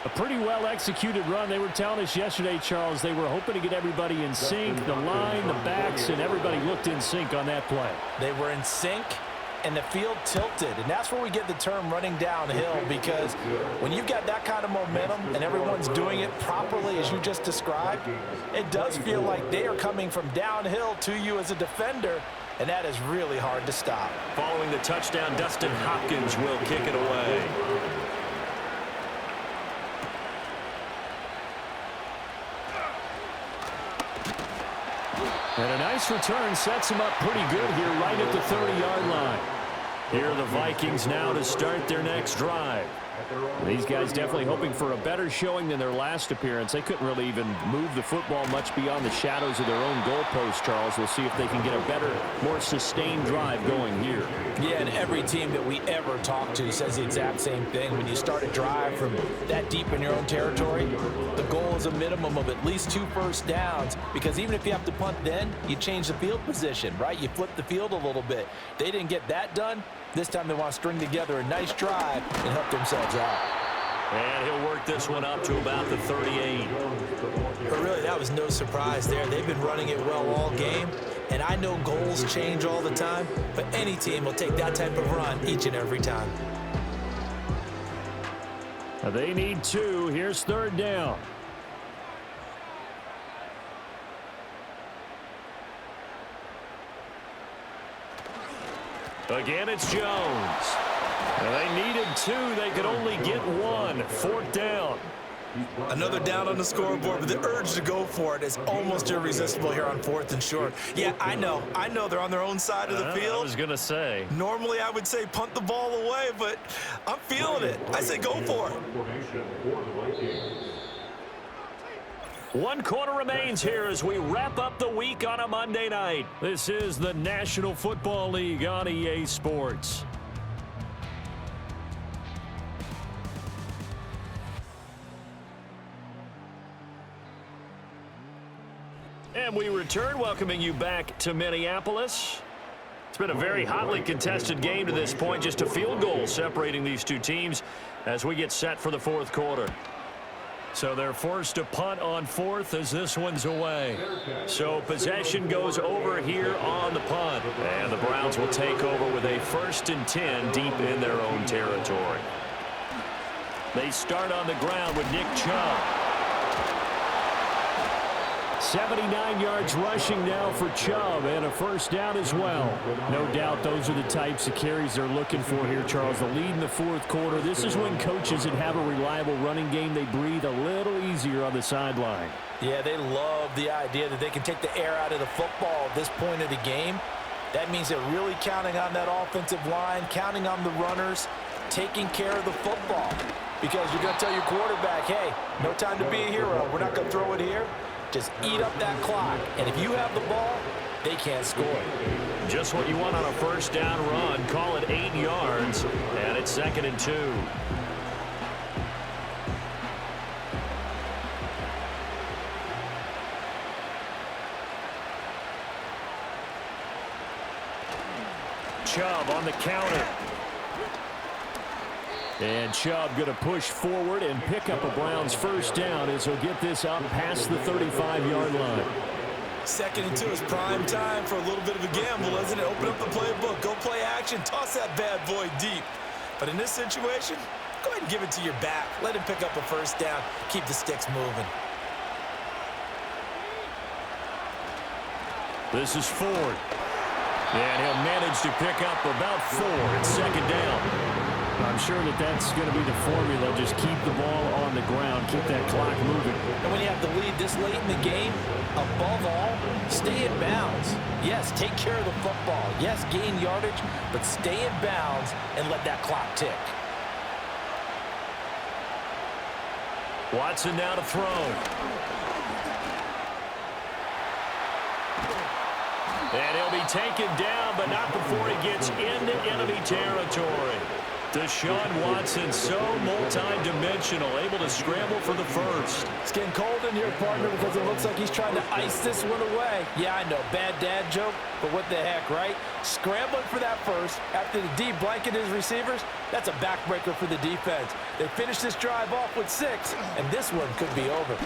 A pretty well-executed run. They were telling us yesterday, Charles, they were hoping to get everybody in sync. The line, the backs, and everybody looked in sync on that play. They were in sync, and the field tilted. And that's where we get the term running downhill, because when you've got that kind of momentum and everyone's doing it properly as you just described, it does feel like they are coming from downhill to you as a defender, and that is really hard to stop. Following the touchdown, Dustin Hopkins will kick it away. And a nice return sets him up pretty good here right at the 30-yard line. Here are the Vikings now to start their next drive. These guys definitely hoping for a better showing than their last appearance. They couldn't really even move the football much beyond the shadows of their own goalpost, Charles. We'll see if they can get a better, more sustained drive going here. Yeah, and every team that we ever talk to says the exact same thing. When you start a drive from that deep in your own territory, the goal is a minimum of at least 2 first downs, because even if you have to punt then, you change the field position, right? You flip the field a little bit. They didn't get that done. This time they want to string together a nice drive and help themselves out. And he'll work this one up to about the 38. But really, that was no surprise there. They've been running it well all game. And I know goals change all the time, but any team will take that type of run each and every time. They need 2. Here's 3rd down. Again, it's Jones. And they needed 2. They could only get 1. 4th down. Another down on the scoreboard, but the urge to go for it is almost irresistible here on 4th and short. Yeah, I know they're on their own side of the field. I was going to say. Normally, I would say punt the ball away, but I'm feeling it. I say go for it. 1 quarter remains here as we wrap up the week on a Monday night. This is the National Football League on EA Sports. And we return, welcoming you back to Minneapolis. It's been a very hotly contested game to this point, just a field goal separating these two teams as we get set for the 4th quarter. So they're forced to punt on 4th as this one's away. So possession goes over here on the punt. And the Browns will take over with a 1st and 10 deep in their own territory. They start on the ground with Nick Chubb. 79 yards rushing now for Chubb, and a first down as well. No doubt those are the types of carries they're looking for here, Charles. The lead in the 4th quarter. This is when coaches that have a reliable running game, they breathe a little easier on the sideline. Yeah, they love the idea that they can take the air out of the football at this point of the game. That means they're really counting on that offensive line, counting on the runners, taking care of the football. Because you're going to tell your quarterback, hey, no time to be a hero. We're not going to throw it here. Just eat up that clock. And if you have the ball, they can't score. Just what you want on a first down run. Call it 8 yards, and it's 2nd and 2. Chubb on the counter. And Chubb going to push forward and pick up a Browns first down as he'll get this up past the 35-yard line. 2nd and 2 is prime time for a little bit of a gamble, isn't it? Open up the playbook, go play action, toss that bad boy deep. But in this situation, go ahead and give it to your back. Let him pick up a first down. Keep the sticks moving. This is Ford. And he'll manage to pick up about 4 at 2nd down. I'm sure that's going to be the formula. Just keep the ball on the ground. Keep that clock moving. And when you have the lead this late in the game, above all, stay in bounds. Yes, take care of the football. Yes, gain yardage, but stay in bounds and let that clock tick. Watson now to throw. And he'll be taken down, but not before he gets into enemy territory. Deshaun Watson, so multi-dimensional, able to scramble for the first. It's getting cold in here, partner, because it looks like he's trying to ice this one away. Yeah, I know, bad dad joke, but what the heck, right? Scrambling for that first after the D blanketed his receivers, that's a backbreaker for the defense. They finish this drive off with 6, and this one could be over.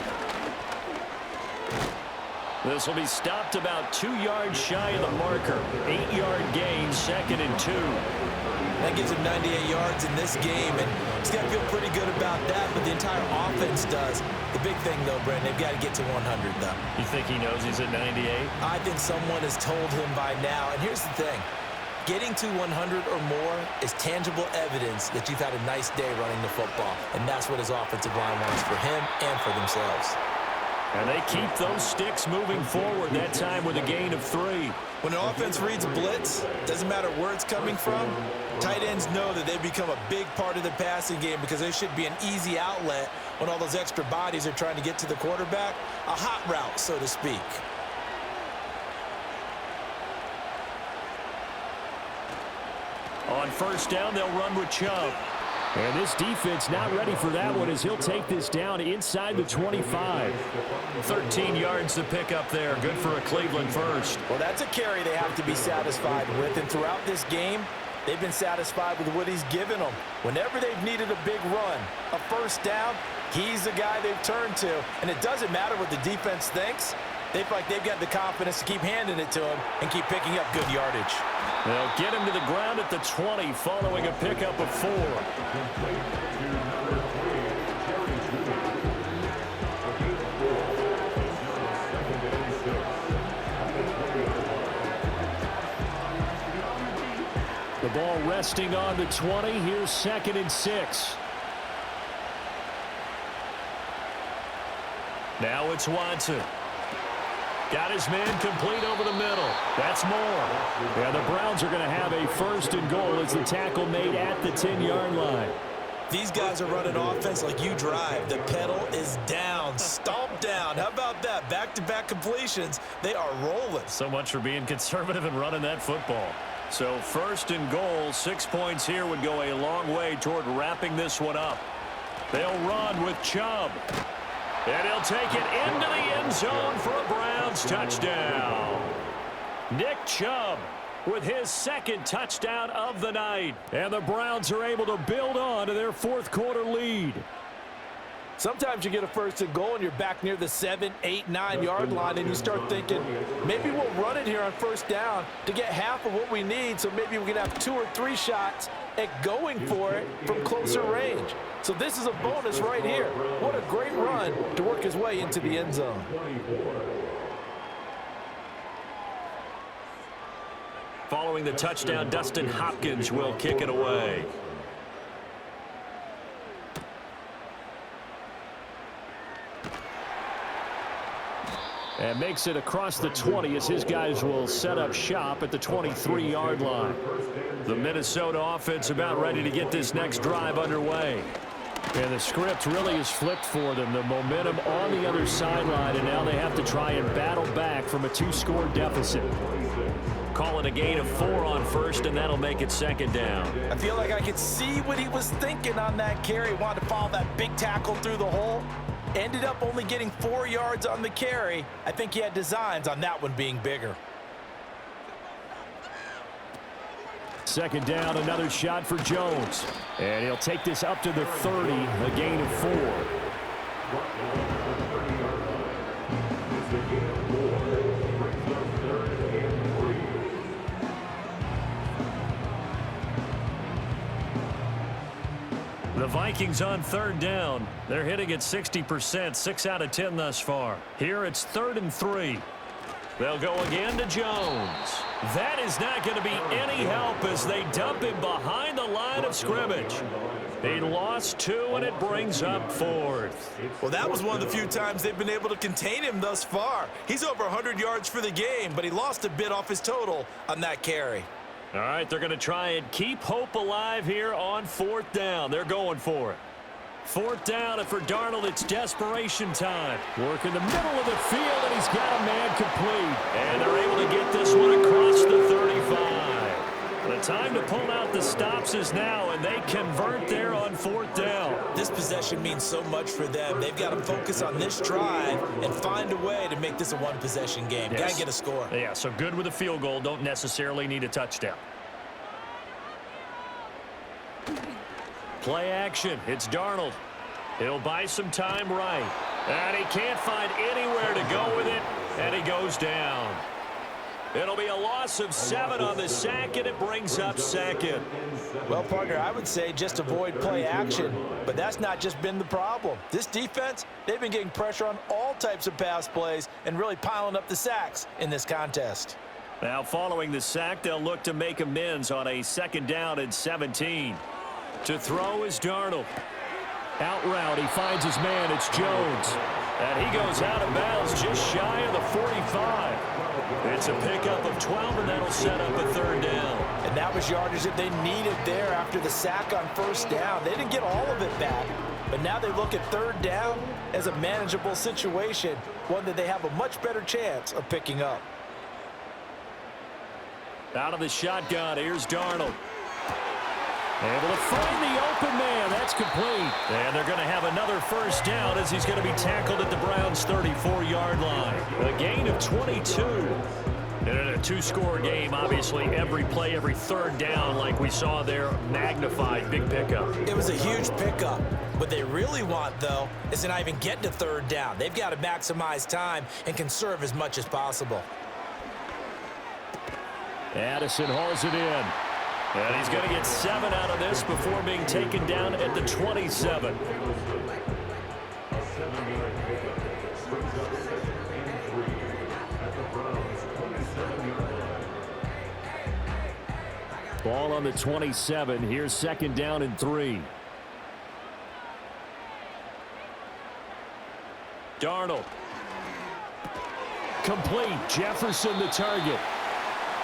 This will be stopped about 2 yards shy of the marker. 8-yard gain, 2nd and 2. That gives him 98 yards in this game, and he's got to feel pretty good about that, but the entire offense does. The big thing, though, Brandon, they've got to get to 100, though. You think he knows he's at 98? I think someone has told him by now, and here's the thing. Getting to 100 or more is tangible evidence that you've had a nice day running the football, and that's what his offensive line wants for him and for themselves. And they keep those sticks moving forward, that time with a gain of 3. When an offense reads blitz, doesn't matter where it's coming from, tight ends know that they become a big part of the passing game because there should be an easy outlet when all those extra bodies are trying to get to the quarterback. A hot route, so to speak. On 1st down, they'll run with Chubb. And this defense not ready for that one as he'll take this down inside the 25. 13 yards to pick up there. Good for a Cleveland first. Well, that's a carry they have to be satisfied with. And throughout this game, they've been satisfied with what he's given them. Whenever they've needed a big run, a first down, he's the guy they've turned to. And it doesn't matter what the defense thinks. They feel like they've got the confidence to keep handing it to him and keep picking up good yardage. They'll get him to the ground at the 20 following a pickup of 4. The ball resting on the 20. Here's 2nd and 6. Now it's Watson. Got his man complete over the middle. That's more. Yeah, the Browns are going to have a 1st and goal as the tackle made at the 10-yard line. These guys are running offense like you drive. The pedal is down, stomp down. How about that? Back-to-back completions. They are rolling. So much for being conservative and running that football. So 1st and goal, 6 points here would go a long way toward wrapping this one up. They'll run with Chubb. And he'll take it into the end zone for a Browns touchdown. Nick Chubb with his 2nd touchdown of the night. And the Browns are able to build on to their 4th quarter lead. Sometimes you get a 1st and goal and you're back near the 7, 8, 9-yard line and you start thinking, maybe we'll run it here on 1st down to get half of what we need, so maybe we can have 2 or 3 shots at going for it from closer range. So this is a bonus right here. What a great run to work his way into the end zone. Following the touchdown, Dustin Hopkins will kick it away. And makes it across the 20 as his guys will set up shop at the 23-yard line. The Minnesota offense about ready to get this next drive underway. And the script really is flipped for them. The momentum on the other sideline, and now they have to try and battle back from a 2-score deficit. Calling a gain of 4 on 1st, and that'll make it 2nd down. I feel like I could see what he was thinking on that carry. Wanted to follow that big tackle through the hole. Ended up only getting 4 yards on the carry. I think he had designs on that one being bigger. 2nd down, another shot for Jones. And he'll take this up to the 30, a gain of 4. The Vikings on third down. They're hitting at 60%, 6 out of 10 thus far. Here it's 3rd and 3. They'll go again to Jones. That is not going to be any help as they dump him behind the line of scrimmage. He lost 2, and it brings up 4th. Well, that was one of the few times they've been able to contain him thus far. He's over 100 yards for the game, but he lost a bit off his total on that carry. All right, they're going to try and keep hope alive here on 4th down. They're going for it. 4th down, and for Darnold, it's desperation time. Work in the middle of the field, and he's got a man complete. And they're able to get this one across the 35. The time to pull out the stops is now, and they convert there on 4th down. This possession means so much for them. They've got to focus on this drive and find a way to make this a one-possession game. Yes. Got to get a score. Yeah, so good with a field goal. Don't necessarily need a touchdown. Play action. It's Darnold. He'll buy some time right. And he can't find anywhere to go with it, and he goes down. It'll be a loss of 7 on the sack, and it brings up 2nd. Well, partner, I would say just avoid play action, but that's not just been the problem. This defense, they've been getting pressure on all types of pass plays and really piling up the sacks in this contest. Now, following the sack, they'll look to make amends on a 2nd down and 17. To throw is Darnold. Out route, he finds his man. It's Jones. And he goes out of bounds just shy of the 45. It's a pickup of 12, and that'll set up a 3rd down. And that was yardage that they needed there after the sack on 1st down. They didn't get all of it back, but now they look at 3rd down as a manageable situation, one that they have a much better chance of picking up. Out of the shotgun, here's Darnold. Able to find the open man. That's complete. And they're going to have another 1st down as he's going to be tackled at the Browns' 34-yard line. A gain of 22. And in a 2-score game, obviously, every play, every 3rd down, like we saw there, magnified. Big pickup. It was a huge pickup. What they really want, though, is to not even get to 3rd down. They've got to maximize time and conserve as much as possible. Addison hauls it in. And he's going to get 7 out of this before being taken down at the 27. Ball on the 27. Here's 2nd down and 3. Darnold. Complete. Jefferson the target.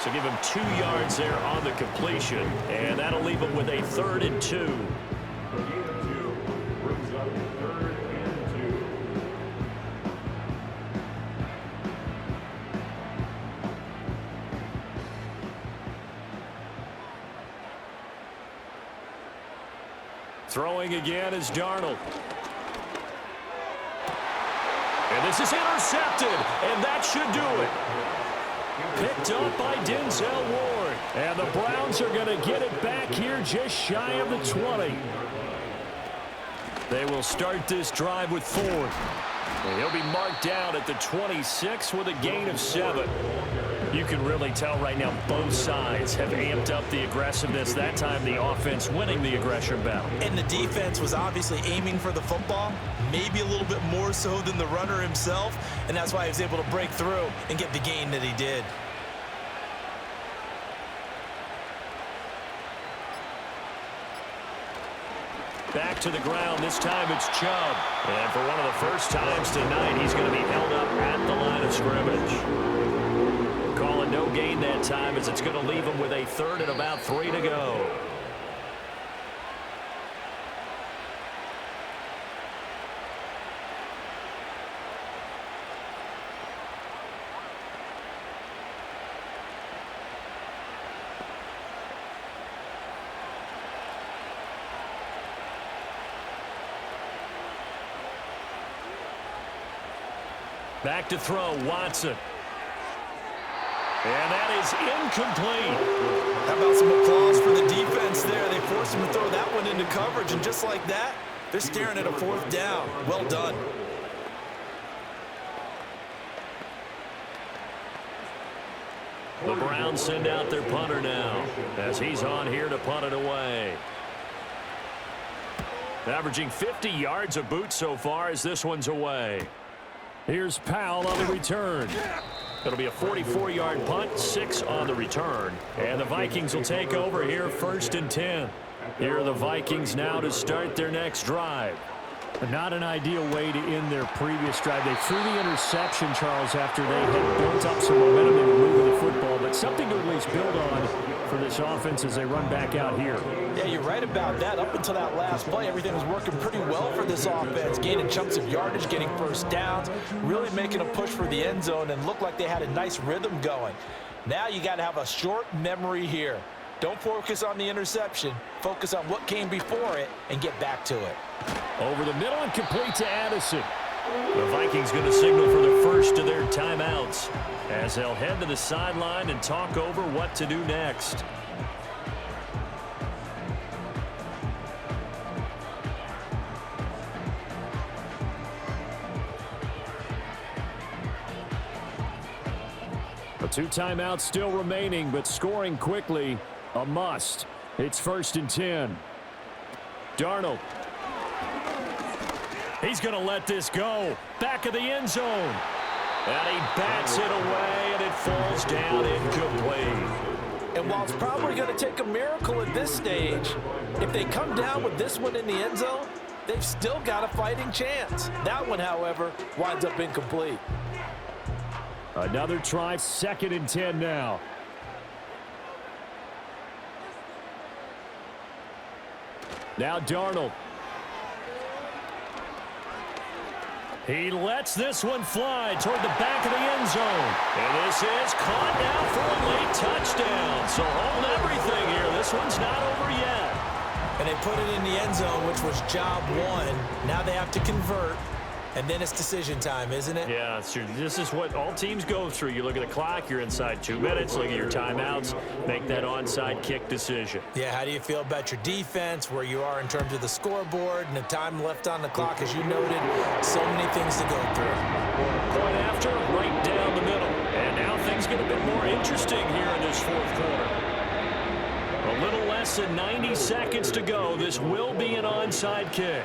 So give him 2 yards there on the completion, and that'll leave him with a 3rd and 2. Brings up 3rd and 2. Throwing again is Darnold. And this is intercepted, and that should do it. Picked up by Denzel Ward. And the Browns are going to get it back here just shy of the 20. They will start this drive with 4. And he'll be marked down at the 26 with a gain of 7. You can really tell right now both sides have amped up the aggressiveness. That time the offense winning the aggression battle. And the defense was obviously aiming for the football, maybe a little bit more so than the runner himself, and that's why he was able to break through and get the gain that he did. Back to the ground. This time it's Chubb. And for one of the first times tonight, he's going to be held up at the line of scrimmage. Calling no gain that time as it's going to leave him with a 3rd and about 3 to go. Back to throw, Watson. And that is incomplete. How about some applause for the defense there? They forced him to throw that one into coverage, and just like that, they're staring at a 4th down. Well done. The Browns send out their punter now as he's on here to punt it away. Averaging 50 yards a boot so far as this one's away. Here's Powell on the return. It'll be a 44-yard punt, 6 on the return. And the Vikings will take over here, 1st and 10. Here are the Vikings now to start their next drive. Not an ideal way to end their previous drive. They threw the interception, Charles, after they had built up some momentum. They were moving the football, but something to at least build on for this offense as they run back out here. Yeah, you're right about that. Up until that last play, everything was working pretty well for this offense, gaining chunks of yardage, getting first downs, really making a push for the end zone, and looked like they had a nice rhythm going. Now you got to have a short memory here. Don't focus on the interception. Focus on what came before it and get back to it. Over the middle and complete to Addison. The Vikings going to signal for the first of their timeouts as they'll head to the sideline and talk over what to do next. The 2 timeouts still remaining, but scoring quickly, a must. It's 1st and 10. Darnold. He's going to let this go. Back of the end zone. And he bats it away, and it falls down incomplete. And while it's probably going to take a miracle at this stage, if they come down with this one in the end zone, they've still got a fighting chance. That one, however, winds up incomplete. Another try, 2nd and 10 now. Now Darnold. He lets this one fly toward the back of the end zone. And this is caught now for a late touchdown. So hold everything here. This one's not over yet. And they put it in the end zone, which was job 1. Now they have to convert. And then it's decision time, isn't it? Yeah, sure. This is what all teams go through. You look at the clock, you're inside 2 minutes, look at your timeouts, make that onside kick decision. Yeah, how do you feel about your defense, where you are in terms of the scoreboard and the time left on the clock, as you noted? So many things to go through. Point after, right down the middle. And now things get a bit more interesting here in this 4th quarter. A little less than 90 seconds to go. This will be an onside kick.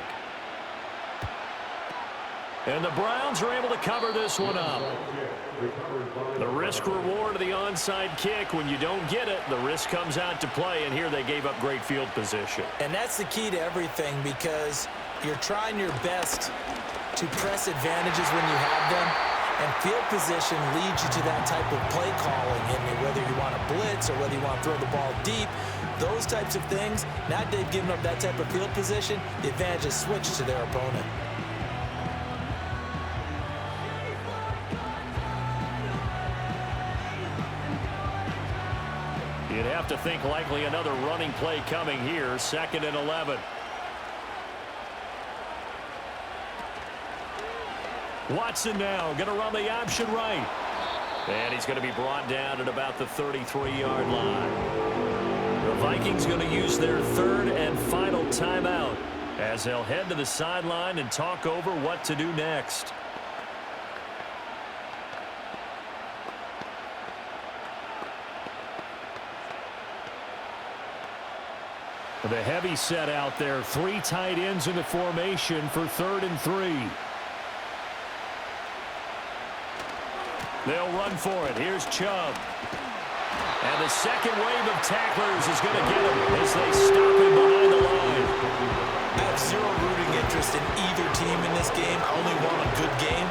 And the Browns are able to cover this one up. The risk-reward of the onside kick, when you don't get it, the risk comes out to play, and here they gave up great field position. And that's the key to everything, because you're trying your best to press advantages when you have them, and field position leads you to that type of play calling, and whether you want to blitz or whether you want to throw the ball deep, those types of things. Now that they've given up that type of field position, the advantage is switched to their opponent. You'd have to think likely another running play coming here, 2nd and 11. Watson now going to run the option right. And he's going to be brought down at about the 33-yard line. The Vikings going to use their 3rd and final timeout as they'll head to the sideline and talk over what to do next. The heavy set out there. 3 tight ends in the formation for 3rd and 3. They'll run for it. Here's Chubb. And the second wave of tacklers is going to get him as they stop him behind the line. I have zero rooting interest in either team in this game. I only want a good game.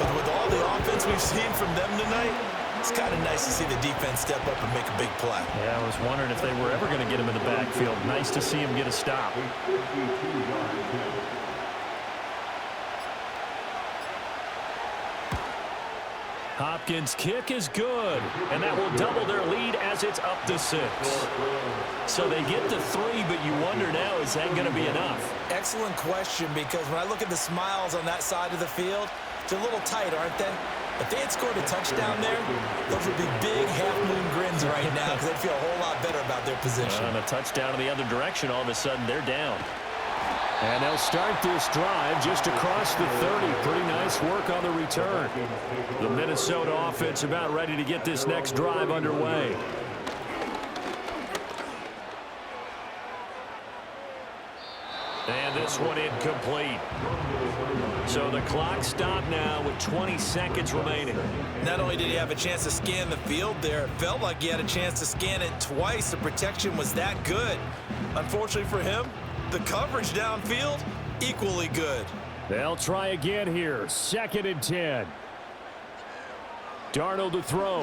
But with all the offense we've seen from them tonight, it's kind of nice to see the defense step up and make a big play. Yeah, I was wondering if they were ever going to get him in the backfield. Nice to see him get a stop. Hopkins' kick is good, and that will double their lead as it's up to 6. So they get to 3, but you wonder now, is that going to be enough? Excellent question, because when I look at the smiles on that side of the field, they're a little tight, aren't they? If they had scored a touchdown there, those would be big half-moon grins right now, because they'd feel a whole lot better about their position. On a touchdown in the other direction, all of a sudden they're down. And they'll start this drive just across the 30. Pretty nice work on the return. The Minnesota offense about ready to get this next drive underway. And This one incomplete. So the clock stopped now with 20 seconds remaining. Not only did he have a chance to scan the field there, it felt like he had a chance to scan it twice. The protection was that good. Unfortunately for him, the coverage downfield, equally good. They'll try again here. 2nd and 10. Darnold to throw.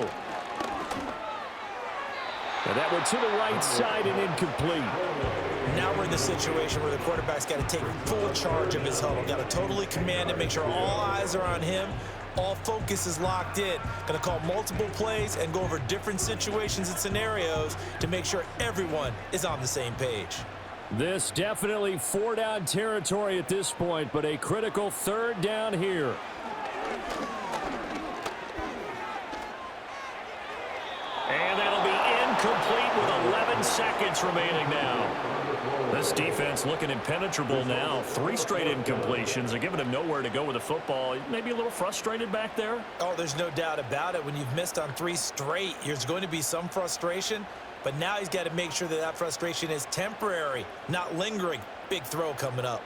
And that went to the right side and incomplete. Now we're in the situation where the quarterback's got to take full charge of his huddle. Got to totally command it, make sure all eyes are on him. All focus is locked in. Going to call multiple plays and go over different situations and scenarios to make sure everyone is on the same page. This definitely 4-down territory at this point, but a critical 3rd down here. And that'll be incomplete with 11 seconds remaining now. This defense looking impenetrable now. 3 straight incompletions. They're giving him nowhere to go with the football. Maybe a little frustrated back there. Oh, there's no doubt about it. When you've missed on 3 straight, there's going to be some frustration. But now he's got to make sure that that frustration is temporary, not lingering. Big throw coming up.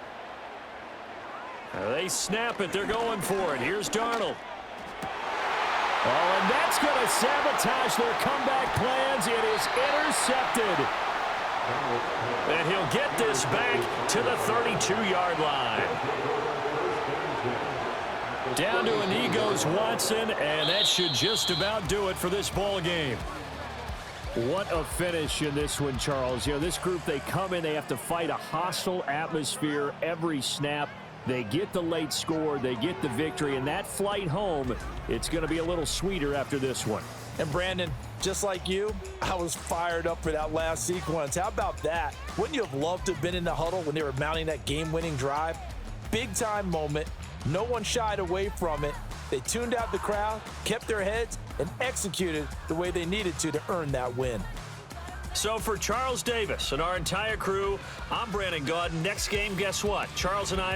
They snap it. They're going for it. Here's Darnold. Oh, and that's going to sabotage their comeback plans. It is intercepted. And he'll get this back to the 32-yard line. Down to a knee goes Watson, and that should just about do it for this ball game. What a finish in this one, Charles. You know, this group, they come in, they have to fight a hostile atmosphere every snap. They get the late score, they get the victory, and that flight home, it's going to be a little sweeter after this one. And Brandon, just like you, I was fired up for that last sequence. How about that? Wouldn't you have loved to have been in the huddle when they were mounting that game-winning drive? Big-time moment. No one shied away from it. They tuned out the crowd, kept their heads, and executed the way they needed to earn that win. So for Charles Davis and our entire crew, I'm Brandon Gaudin. Next game, guess what? Charles and I